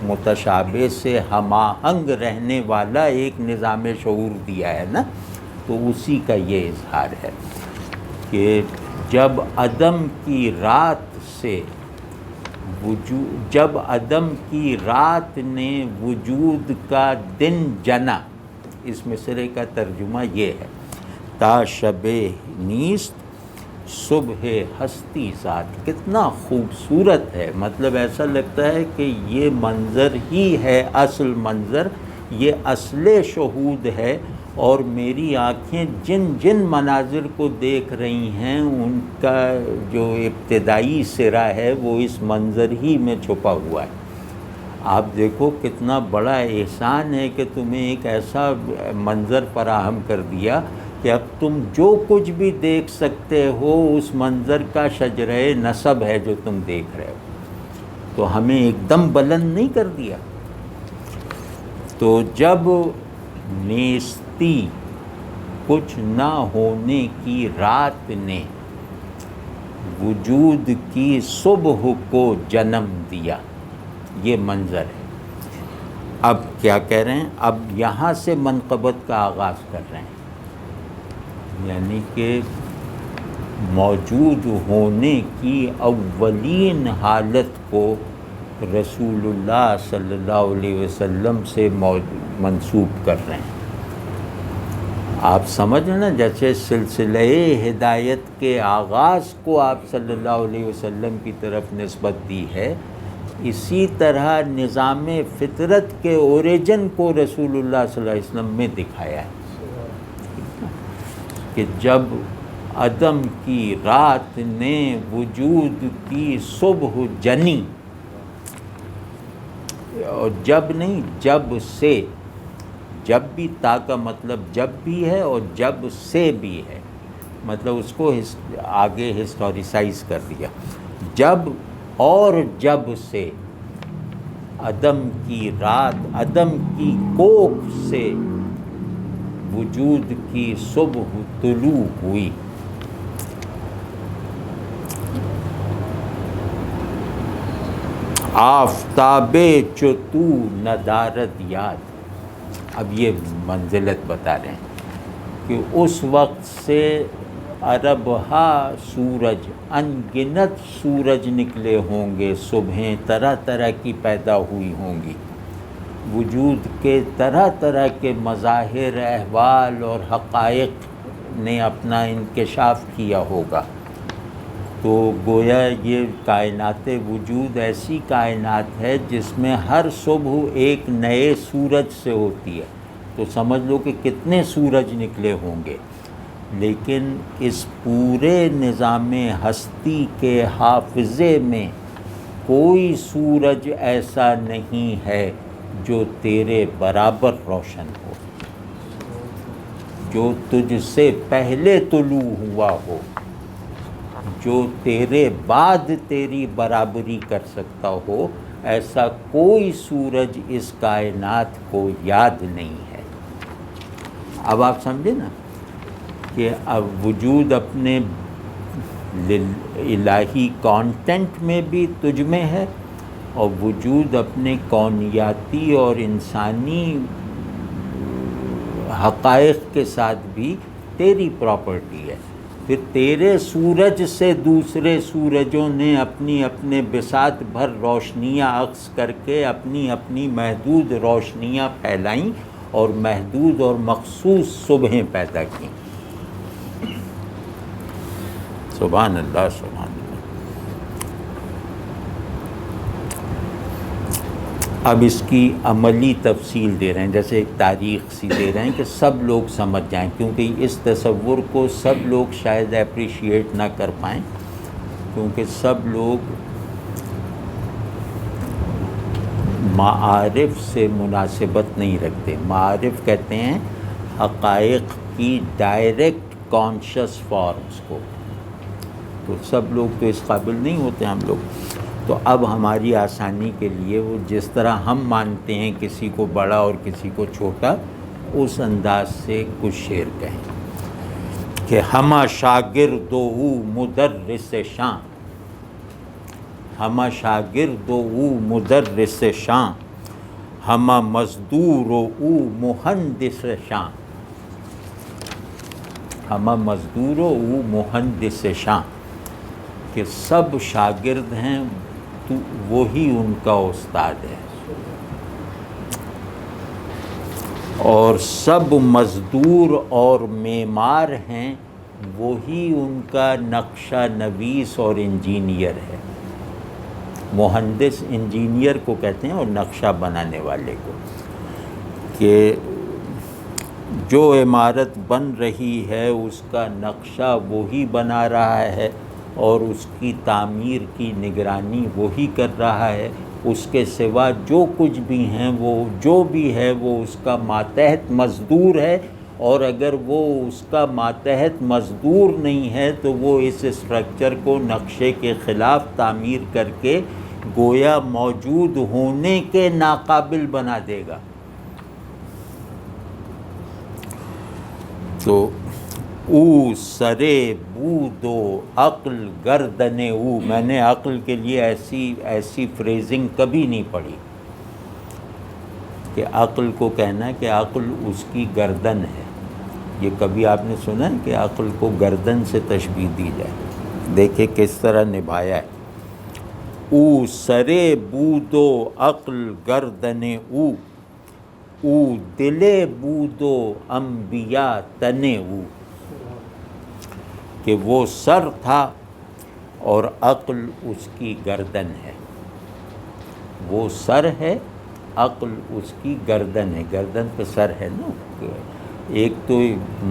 متشابہ سے ہم آہنگ رہنے والا ایک نظام شعور دیا ہے نا، تو اسی کا یہ اظہار ہے کہ جب عدم کی رات نے وجود کا دن جنا، اس مصرعے کا ترجمہ یہ ہے، تا شب نیست صبح ہستی ذات۔ کتنا خوبصورت ہے، مطلب ایسا لگتا ہے کہ یہ منظر ہی ہے اصل منظر، یہ اصل شہود ہے، اور میری آنکھیں جن جن مناظر کو دیکھ رہی ہیں ان کا جو ابتدائی سرا ہے وہ اس منظر ہی میں چھپا ہوا ہے۔ آپ دیکھو کتنا بڑا احسان ہے کہ تمہیں ایک ایسا منظر فراہم کر دیا کہ اب تم جو کچھ بھی دیکھ سکتے ہو اس منظر کا شجرہ نسب ہے جو تم دیکھ رہے ہو، تو ہمیں ایک دم بلند نہیں کر دیا۔ تو جب نیستی کچھ نہ ہونے کی رات نے وجود کی صبح کو جنم دیا، یہ منظر ہے۔ اب کیا کہہ رہے ہیں؟ اب یہاں سے منقبت کا آغاز کر رہے ہیں، یعنی کہ موجود ہونے کی اولین حالت کو رسول اللہ صلی اللہ علیہ وسلم سے منسوب کر رہے ہیں۔ آپ سمجھیں نا، جیسے سلسلہ ہدایت کے آغاز کو آپ صلی اللہ علیہ وسلم کی طرف نسبت دی ہے، اسی طرح نظام فطرت کے اوریجن کو رسول اللہ صلی اللہ علیہ وسلم میں دکھایا ہے کہ جب عدم کی رات نے وجود کی صبح جنی، اور جب نہیں، جب سے، جب بھی تا کا مطلب جب بھی ہے اور جب سے بھی ہے، مطلب اس کو آگے ہسٹوریسائز کر دیا۔ جب اور جب سے عدم کی رات، عدم کی کوکھ سے وجود کی صبح طلوع ہوئی۔ آفتاب چو تو ندارد یاد، اب یہ منزلت بتا رہے ہیں کہ اس وقت سے عربہا سورج، انگنت سورج نکلے ہوں گے، صبحیں طرح طرح کی پیدا ہوئی ہوں گی، وجود کے طرح طرح کے مظاہر، احوال اور حقائق نے اپنا انکشاف کیا ہوگا۔ تو گویا یہ کائنات وجود ایسی کائنات ہے جس میں ہر صبح ایک نئے سورج سے ہوتی ہے، تو سمجھ لو کہ کتنے سورج نکلے ہوں گے، لیکن اس پورے نظام ہستی کے حافظے میں کوئی سورج ایسا نہیں ہے جو تیرے برابر روشن ہو، جو تجھ سے پہلے طلوع ہوا ہو، جو تیرے بعد تیری برابری کر سکتا ہو، ایسا کوئی سورج اس کائنات کو یاد نہیں ہے۔ اب آپ سمجھے نا کہ اب وجود اپنے الہی کانٹینٹ میں بھی تجھ میں ہے، اور وجود اپنے کونیاتی اور انسانی حقائق کے ساتھ بھی تیری پراپرٹی ہے۔ پھر تیرے سورج سے دوسرے سورجوں نے اپنی اپنے بساط بھر روشنیاں عکس کر کے اپنی اپنی محدود روشنیاں پھیلائیں اور محدود اور مخصوص صبحیں پیدا کیں۔ سبحان اللہ، سبحان اللہ۔ اب اس کی عملی تفصیل دے رہے ہیں، جیسے ایک تاریخ سی دے رہے ہیں کہ سب لوگ سمجھ جائیں، کیونکہ اس تصور کو سب لوگ شاید اپریشیٹ نہ کر پائیں، کیونکہ سب لوگ معارف سے مناسبت نہیں رکھتے۔ معارف کہتے ہیں حقائق کی ڈائریکٹ کانشس فارمز کو، تو سب لوگ تو اس قابل نہیں ہوتے ہم لوگ۔ تو اب ہماری آسانی کے لیے وہ جس طرح ہم مانتے ہیں کسی کو بڑا اور کسی کو چھوٹا، اس انداز سے کچھ شعر کہیں کہ ہمہ شاگرد او مدرس شاں، ہمہ شاگرد او مدرس شاں، ہمہ مزدور او مہندس شاں، ہمہ مزدور او مہندس شاں، کہ سب شاگرد ہیں، تو وہی ان کا استاد ہے، اور سب مزدور اور معمار ہیں، وہی ان کا نقشہ نویس اور انجینئر ہے۔ مہندس انجینئر کو کہتے ہیں اور نقشہ بنانے والے کو، کہ جو عمارت بن رہی ہے اس کا نقشہ وہی بنا رہا ہے اور اس کی تعمیر کی نگرانی وہی کر رہا ہے، اس کے سوا جو کچھ بھی ہیں، وہ جو بھی ہے وہ اس کا ماتحت مزدور ہے، اور اگر وہ اس کا ماتحت مزدور نہیں ہے تو وہ اس اسٹرکچر کو نقشے کے خلاف تعمیر کر کے گویا موجود ہونے کے ناقابل بنا دے گا۔ تو او سرے بود و عقل گردن او، میں نے عقل کے لیے ایسی فریزنگ کبھی نہیں پڑھی کہ عقل کو کہنا کہ عقل اس کی گردن ہے. یہ کبھی آپ نے سنا ہے کہ عقل کو گردن سے تشبیہ دی جائے؟ دیکھیں کس طرح نبھایا ہے. او سرے بود و عقل گردن او، او دل بود و انبیاء تن او، کہ وہ سر تھا اور عقل اس کی گردن ہے. وہ سر ہے، عقل اس کی گردن ہے. گردن پہ سر ہے نا. ایک تو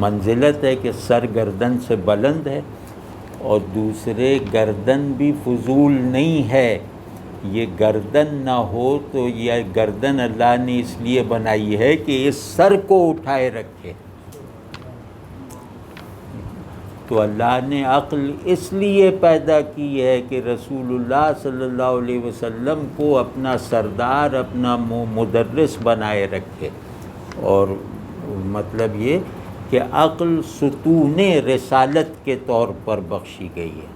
منزلت ہے کہ سر گردن سے بلند ہے، اور دوسرے گردن بھی فضول نہیں ہے. یہ گردن نہ ہو تو یہ گردن اللہ نے اس لیے بنائی ہے کہ اس سر کو اٹھائے رکھے. تو اللہ نے عقل اس لیے پیدا کی ہے کہ رسول اللہ صلی اللہ علیہ وسلم کو اپنا سردار، اپنا مدرس بنائے رکھے. اور مطلب یہ کہ عقل ستون رسالت کے طور پر بخشی گئی ہے،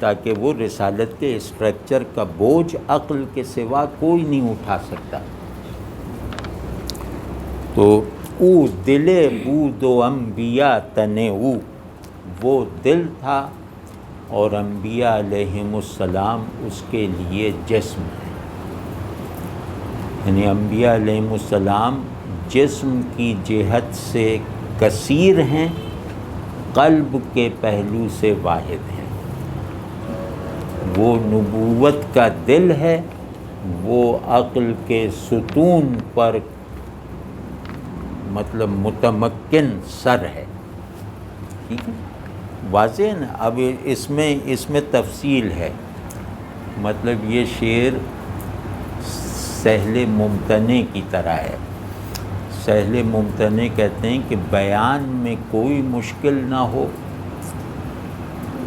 تاکہ وہ رسالت کے اسٹرکچر کا بوجھ عقل کے سوا کوئی نہیں اٹھا سکتا. تو او دل بود و انبیاء تن او، وہ دل تھا اور انبیاء علیہم السلام اس کے لیے جسم ہے. یعنی انبیاء علیہم السلام جسم کی جہت سے کثیر ہیں، قلب کے پہلو سے واحد ہیں. وہ نبوت کا دل ہے، وہ عقل کے ستون پر مطلب متمکن سر ہے. ٹھیک ہے، واضح ہے نا. اب اس میں تفصیل ہے. مطلب یہ شعر سہل ممتنع کی طرح ہے. سہل ممتنع کہتے ہیں کہ بیان میں کوئی مشکل نہ ہو،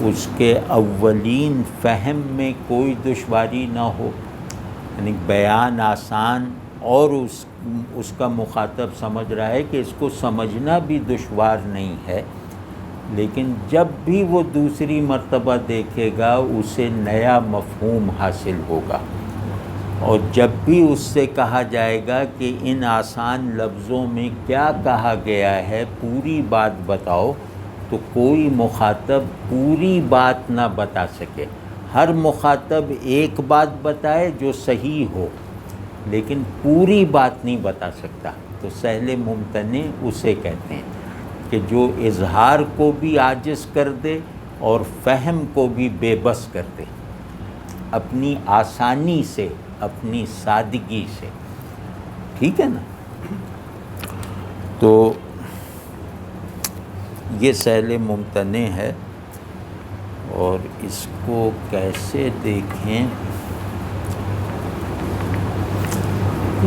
اس کے اولین فہم میں کوئی دشواری نہ ہو. یعنی بیان آسان اور اس کا مخاطب سمجھ رہا ہے کہ اس کو سمجھنا بھی دشوار نہیں ہے، لیکن جب بھی وہ دوسری مرتبہ دیکھے گا اسے نیا مفہوم حاصل ہوگا. اور جب بھی اس سے کہا جائے گا کہ ان آسان لفظوں میں کیا کہا گیا ہے، پوری بات بتاؤ، تو کوئی مخاطب پوری بات نہ بتا سکے. ہر مخاطب ایک بات بتائے جو صحیح ہو، لیکن پوری بات نہیں بتا سکتا. تو سہل ممتنع اسے کہتے ہیں کہ جو اظہار کو بھی عاجز کر دے اور فہم کو بھی بے بس کر دے، اپنی آسانی سے، اپنی سادگی سے. ٹھیک ہے نا. تو یہ سہل ممتنع ہے، اور اس کو کیسے دیکھیں،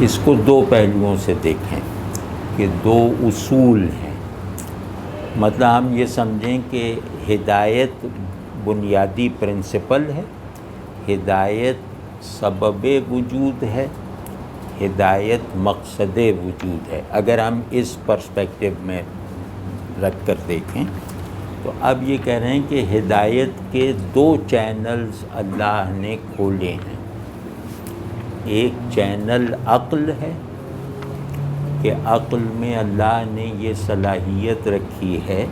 اس کو دو پہلوؤں سے دیکھیں کہ دو اصول ہیں. مطلب ہم یہ سمجھیں کہ ہدایت بنیادی پرنسپل ہے، ہدایت سبب وجود ہے، ہدایت مقصد وجود ہے. اگر ہم اس پرسپیکٹو میں رکھ کر دیکھیں تو اب یہ کہہ رہے ہیں کہ ہدایت کے دو چینلز اللہ نے کھولے ہیں. ایک چینل عقل ہے کہ عقل میں اللہ نے یہ صلاحیت رکھی ہے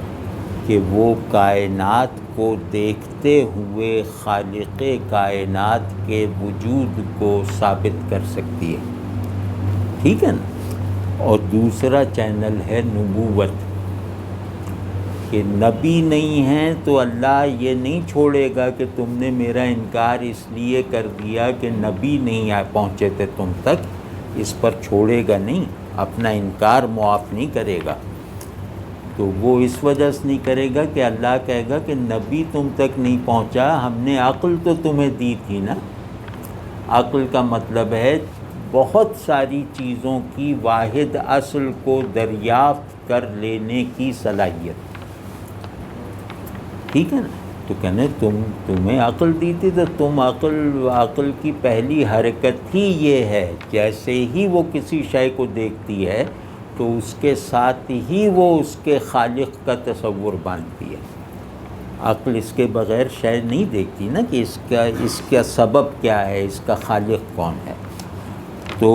کہ وہ کائنات کو دیکھتے ہوئے خالق کائنات کے وجود کو ثابت کر سکتی ہے. ٹھیک ہے نا. اور دوسرا چینل ہے نبوت، کہ نبی نہیں ہیں تو اللہ یہ نہیں چھوڑے گا کہ تم نے میرا انکار اس لیے کر دیا کہ نبی نہیں پہنچے تھے تم تک، اس پر چھوڑے گا نہیں، اپنا انکار معاف نہیں کرے گا. تو وہ اس وجہ سے نہیں کرے گا کہ اللہ کہے گا کہ نبی تم تک نہیں پہنچا، ہم نے عقل تو تمہیں دی تھی نا. عقل کا مطلب ہے بہت ساری چیزوں کی واحد اصل کو دریافت کر لینے کی صلاحیت. ٹھیک ہے نا. تو کہنے تمہیں عقل دی تھی تو تم عقل کی پہلی حرکت ہی یہ ہے، جیسے ہی وہ کسی شے کو دیکھتی ہے تو اس کے ساتھ ہی وہ اس کے خالق کا تصور باندھتی ہے۔ عقل اس کے بغیر شے نہیں دیکھتی نا کہ اس کا سبب کیا ہے، اس کا خالق کون ہے۔ تو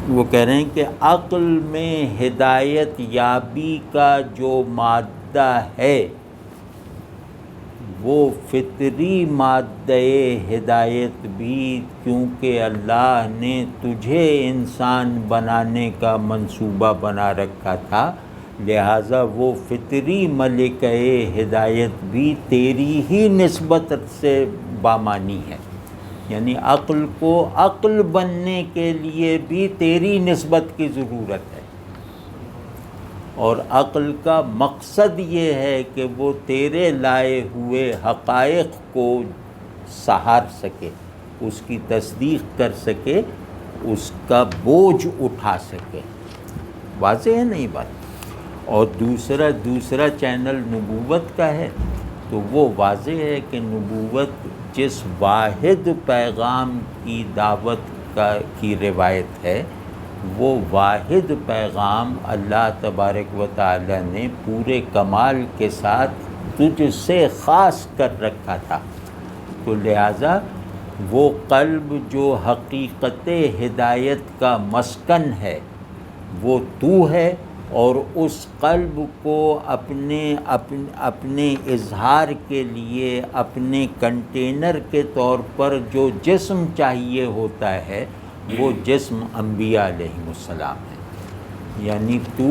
وہ کہہ رہے ہیں کہ عقل میں ہدایت یابی کا جو مادہ ہے وہ فطری مادہ ہدایت بھی، کیونکہ اللہ نے تجھے انسان بنانے کا منصوبہ بنا رکھا تھا، لہٰذا وہ فطری ملکہ ہدایت بھی تیری ہی نسبت سے بامانی ہے۔ یعنی عقل کو عقل بننے کے لیے بھی تیری نسبت کی ضرورت ہے، اور عقل کا مقصد یہ ہے کہ وہ تیرے لائے ہوئے حقائق کو سہار سکے، اس کی تصدیق کر سکے، اس کا بوجھ اٹھا سکے۔ واضح ہے نہیں بات؟ اور دوسرا چینل نبوت کا ہے، تو وہ واضح ہے کہ نبوت جس واحد پیغام کی دعوت کی روایت ہے، وہ واحد پیغام اللہ تبارک و تعالی نے پورے کمال کے ساتھ تجھ سے خاص کر رکھا تھا۔ تو لہٰذا وہ قلب جو حقیقت ہدایت کا مسکن ہے وہ تو ہے، اور اس قلب کو اپنے اظہار کے لیے اپنے کنٹینر کے طور پر جو جسم چاہیے ہوتا ہے وہ جسم انبیاء علیہم السلام ہے۔ یعنی تو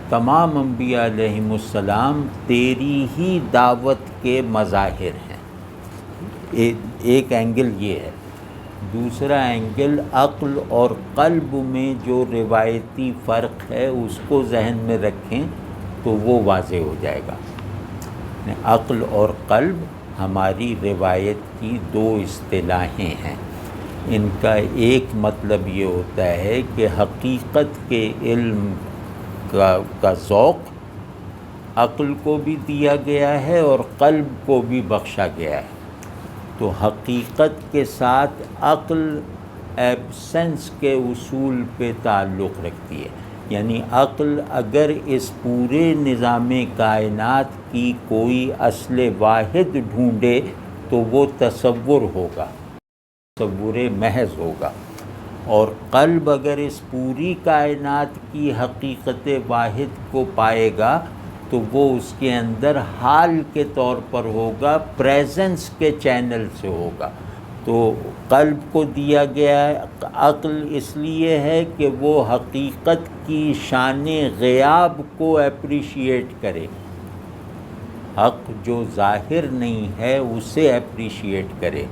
تمام انبیاء علیہم السلام تیری ہی دعوت کے مظاہر ہیں۔ ایک اینگل یہ ہے۔ دوسرا اینگل عقل اور قلب میں جو روایتی فرق ہے اس کو ذہن میں رکھیں تو وہ واضح ہو جائے گا۔ عقل اور قلب ہماری روایت کی دو اصطلاحیں ہیں۔ ان کا ایک مطلب یہ ہوتا ہے کہ حقیقت کے علم کا ذوق عقل کو بھی دیا گیا ہے اور قلب کو بھی بخشا گیا ہے۔ تو حقیقت کے ساتھ عقل ایبسنس کے اصول پہ تعلق رکھتی ہے، یعنی عقل اگر اس پورے نظام کائنات کی کوئی اصل واحد ڈھونڈے تو وہ تصور ہوگا، تصور محض ہوگا، اور قلب اگر اس پوری کائنات کی حقیقت واحد کو پائے گا تو وہ اس کے اندر حال کے طور پر ہوگا، پریزنس کے چینل سے ہوگا۔ تو قلب کو دیا گیا عقل اس لیے ہے کہ وہ حقیقت کی شان غیاب کو اپریشیٹ کرے، حق جو ظاہر نہیں ہے اسے اپریشیٹ کرے،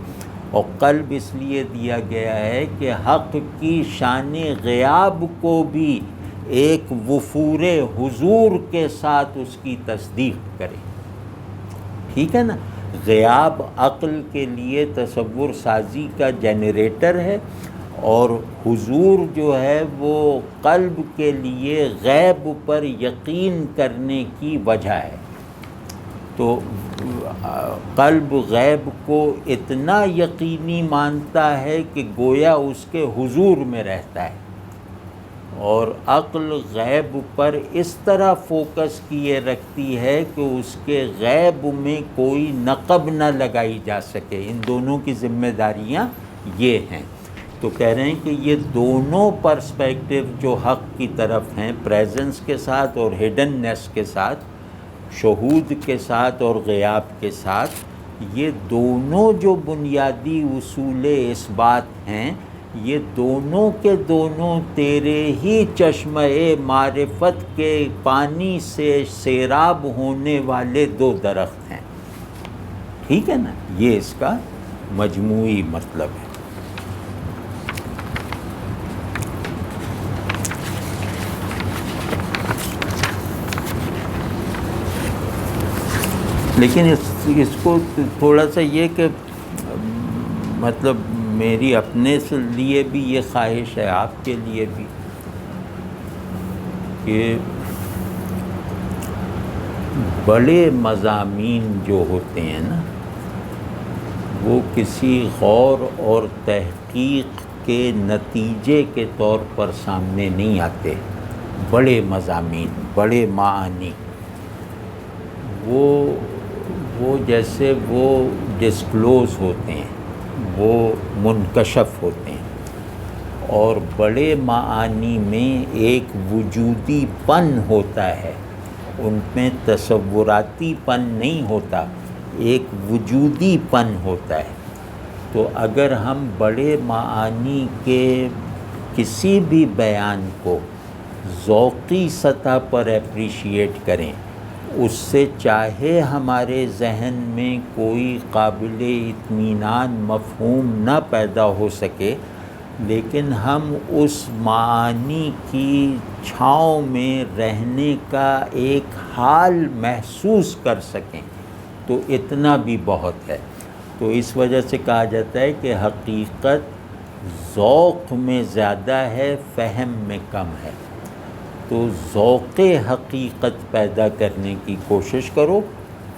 اور قلب اس لیے دیا گیا ہے کہ حق کی شان غیاب کو بھی ایک وفور حضور کے ساتھ اس کی تصدیق کرے۔ ٹھیک ہے نا؟ غیاب عقل کے لیے تصور سازی کا جنریٹر ہے، اور حضور جو ہے وہ قلب کے لیے غیب پر یقین کرنے کی وجہ ہے۔ تو قلب غیب کو اتنا یقینی مانتا ہے کہ گویا اس کے حضور میں رہتا ہے، اور عقل غیب پر اس طرح فوکس کیے رکھتی ہے کہ اس کے غیب میں کوئی نقب نہ لگائی جا سکے۔ ان دونوں کی ذمہ داریاں یہ ہیں۔ تو کہہ رہے ہیں کہ یہ دونوں پرسپیکٹیو جو حق کی طرف ہیں، پریزنس کے ساتھ اور ہڈننیس کے ساتھ، شہود کے ساتھ اور غیاب کے ساتھ، یہ دونوں جو بنیادی اصول اس بات ہیں، یہ دونوں کے دونوں تیرے ہی چشمہ معرفت کے پانی سے سیراب ہونے والے دو درخت ہیں۔ ٹھیک ہے نا؟ یہ اس کا مجموعی مطلب ہے۔ لیکن اس کو تھوڑا سا یہ کہ مطلب میری اپنے سے لیے بھی یہ خواہش ہے، آپ کے لیے بھی، کہ بڑے مضامین جو ہوتے ہیں نا، وہ کسی غور اور تحقیق کے نتیجے کے طور پر سامنے نہیں آتے. بڑے مضامین، بڑے معانی، وہ جیسے وہ ڈسکلوز ہوتے ہیں، وہ منکشف ہوتے ہیں. اور بڑے معانی میں ایک وجودی پن ہوتا ہے، ان میں تصوراتی پن نہیں ہوتا، ایک وجودی پن ہوتا ہے. تو اگر ہم بڑے معانی کے کسی بھی بیان کو ذوقی سطح پر اپریشیٹ کریں، اس سے چاہے ہمارے ذہن میں کوئی قابل اطمینان مفہوم نہ پیدا ہو سکے، لیکن ہم اس معانی کی چھاؤں میں رہنے کا ایک حال محسوس کر سکیں، تو اتنا بھی بہت ہے. تو اس وجہ سے کہا جاتا ہے کہ حقیقت ذوق میں زیادہ ہے، فہم میں کم ہے. تو ذوق حقیقت پیدا کرنے کی کوشش کرو.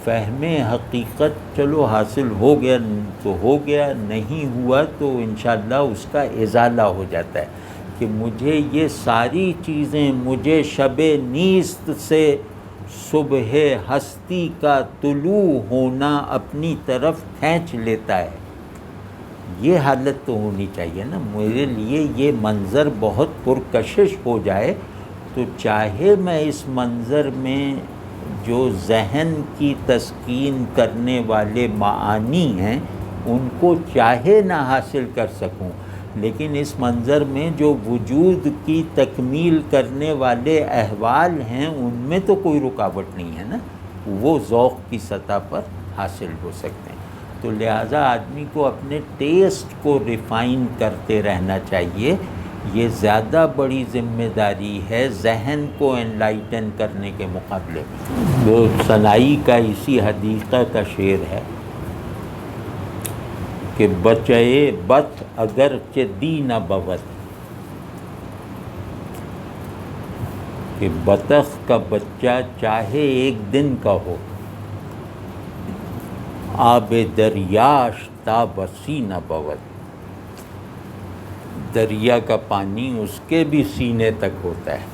فہم حقیقت چلو حاصل ہو گیا تو ہو گیا، نہیں ہوا تو انشاءاللہ اس کا ازالہ ہو جاتا ہے کہ مجھے یہ ساری چیزیں، مجھے شب نیست سے صبح ہستی کا طلوع ہونا اپنی طرف کھینچ لیتا ہے. یہ حالت تو ہونی چاہیے نا. میرے لیے یہ منظر بہت پرکشش ہو جائے تو چاہے میں اس منظر میں جو ذہن کی تسکین کرنے والے معانی ہیں ان کو چاہے نہ حاصل کر سکوں، لیکن اس منظر میں جو وجود کی تکمیل کرنے والے احوال ہیں ان میں تو کوئی رکاوٹ نہیں ہے نا، وہ ذوق کی سطح پر حاصل ہو سکتے ہیں. تو لہٰذا آدمی کو اپنے ٹیسٹ کو ریفائن کرتے رہنا چاہیے. یہ زیادہ بڑی ذمہ داری ہے ذہن کو انلائٹن کرنے کے مقابلے میں. وہ سنائی کا اسی حدیقہ کا شعر ہے کہ بچے بت اگرچہ دی نہ بود، کہ بطخ کا بچہ چاہے ایک دن کا ہو، آب دریاش تا بسی نہ بود، دریا کا پانی اس کے بھی سینے تک ہوتا ہے.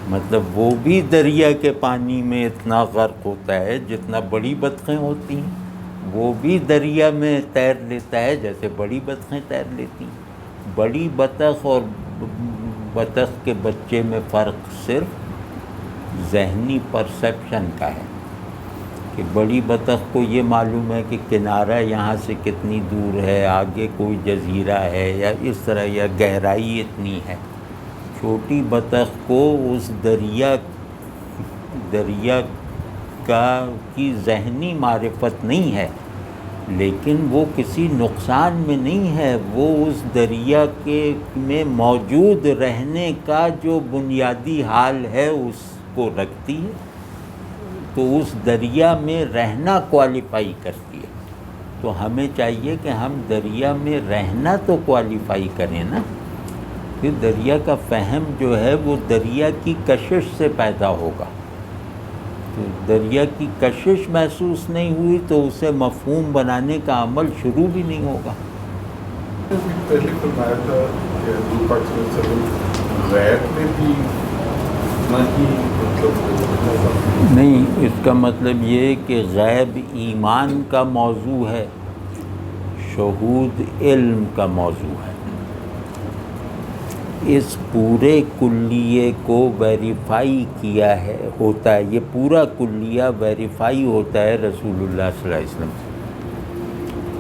مطلب وہ بھی دریا کے پانی میں اتنا غرق ہوتا ہے جتنا بڑی بطخیں ہوتی ہیں، وہ بھی دریا میں تیر لیتا ہے جیسے بڑی بطخیں تیر لیتی ہیں. بڑی بطخ اور بطخ کے بچے میں فرق صرف ذہنی پرسیپشن کا ہے کہ بڑی بطخ کو یہ معلوم ہے کہ کنارہ یہاں سے کتنی دور ہے، آگے کوئی جزیرہ ہے یا اس طرح، یا گہرائی اتنی ہے. چھوٹی بطخ کو اس دریا کی ذہنی معرفت نہیں ہے، لیکن وہ کسی نقصان میں نہیں ہے. وہ اس دریا میں موجود رہنے کا جو بنیادی حال ہے اس کو رکھتی ہے، تو اس دریا میں رہنا کوالیفائی کرتی ہے. تو ہمیں چاہیے کہ ہم دریا میں رہنا تو کوالیفائی کریں نا. پھر دریا کا فہم جو ہے وہ دریا کی کشش سے پیدا ہوگا. تو دریا کی کشش محسوس نہیں ہوئی تو اسے مفہوم بنانے کا عمل شروع بھی نہیں ہوگا. پہلے فرمایا تھا کہ حضور پاک صلی اللہ علیہ وسلم غیب میں بھی نہیں، اس کا مطلب یہ کہ غیب ایمان کا موضوع ہے، شہود علم کا موضوع ہے. اس پورے کلیے کو ویریفائی کیا ہوتا ہے، یہ پورا کلیہ ویریفائی ہوتا ہے رسول اللہ صلی اللہ علیہ وسلم سے.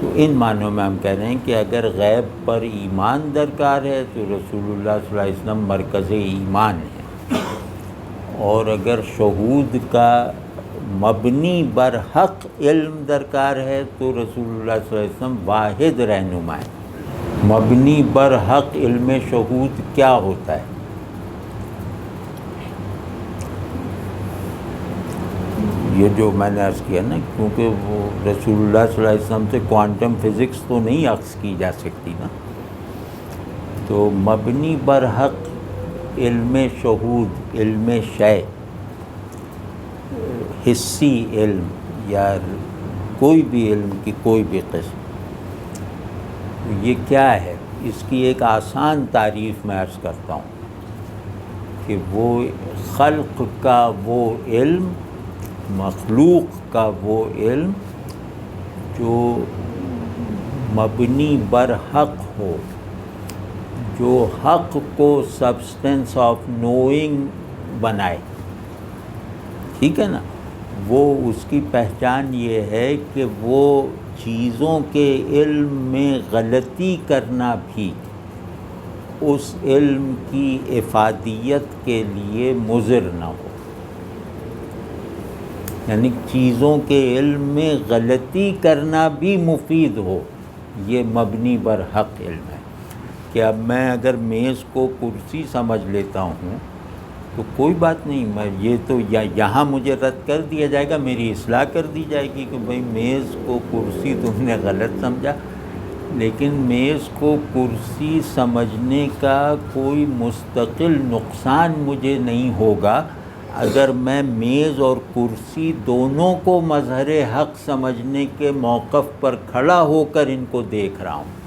تو ان معنوں میں ہم کہہ رہے ہیں کہ اگر غیب پر ایمان درکار ہے تو رسول اللہ صلی اللہ علیہ وسلم مرکز ایمان ہے، اور اگر شہود کا مبنی بر حق علم درکار ہے تو رسول اللہ صلی اللہ علیہ وسلم واحد رہنما ہے. مبنی بر حق علم شہود کیا ہوتا ہے؟ یہ جو میں نے عرض کیا نا، کیونکہ وہ رسول اللہ صلی اللہ علیہ وسلم سے کوانٹم فزکس تو نہیں اخذ کی جا سکتی نا. تو مبنی بر حق علم شہود، علم شے، حسی علم یا کوئی بھی علم کی کوئی بھی قسم، یہ کیا ہے؟ اس کی ایک آسان تعریف میں عرض کرتا ہوں کہ وہ خلق کا وہ علم، مخلوق کا وہ علم جو مبنی بر حق ہو، جو حق کو سبسٹنس آف نوئنگ بنائے، ٹھیک ہے نا. وہ اس کی پہچان یہ ہے کہ وہ چیزوں کے علم میں غلطی کرنا بھی اس علم کی افادیت کے لیے مضر نہ ہو. یعنی چیزوں کے علم میں غلطی کرنا بھی مفید ہو. یہ مبنی بر حق علم ہے کہ اب میں اگر میز کو کرسی سمجھ لیتا ہوں تو کوئی بات نہیں، میں یہ تو یہاں مجھے رد کر دیا جائے گا، میری اصلاح کر دی جائے گی کہ بھئی میز کو کرسی تم نے غلط سمجھا. لیکن میز کو کرسی سمجھنے کا کوئی مستقل نقصان مجھے نہیں ہوگا اگر میں میز اور کرسی دونوں کو مظہر حق سمجھنے کے موقف پر کھڑا ہو کر ان کو دیکھ رہا ہوں.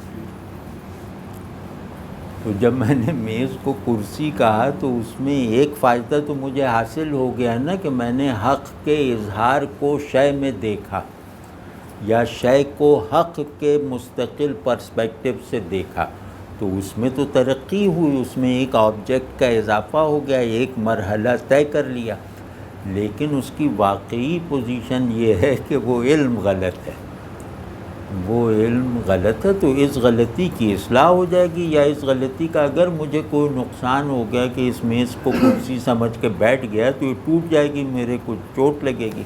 تو جب میں نے میز کو کرسی کہا تو اس میں ایک فائدہ تو مجھے حاصل ہو گیا نا کہ میں نے حق کے اظہار کو شے میں دیکھا، یا شے کو حق کے مستقل پرسپیکٹو سے دیکھا. تو اس میں تو ترقی ہوئی، اس میں ایک آبجیکٹ کا اضافہ ہو گیا، ایک مرحلہ طے کر لیا. لیکن اس کی واقعی پوزیشن یہ ہے کہ وہ علم غلط ہے، وہ علم غلط ہے. تو اس غلطی کی اصلاح ہو جائے گی، یا اس غلطی کا اگر مجھے کوئی نقصان ہو گیا کہ اس میز کو کرسی سمجھ کے بیٹھ گیا تو یہ ٹوٹ جائے گی، میرے کو چوٹ لگے گی.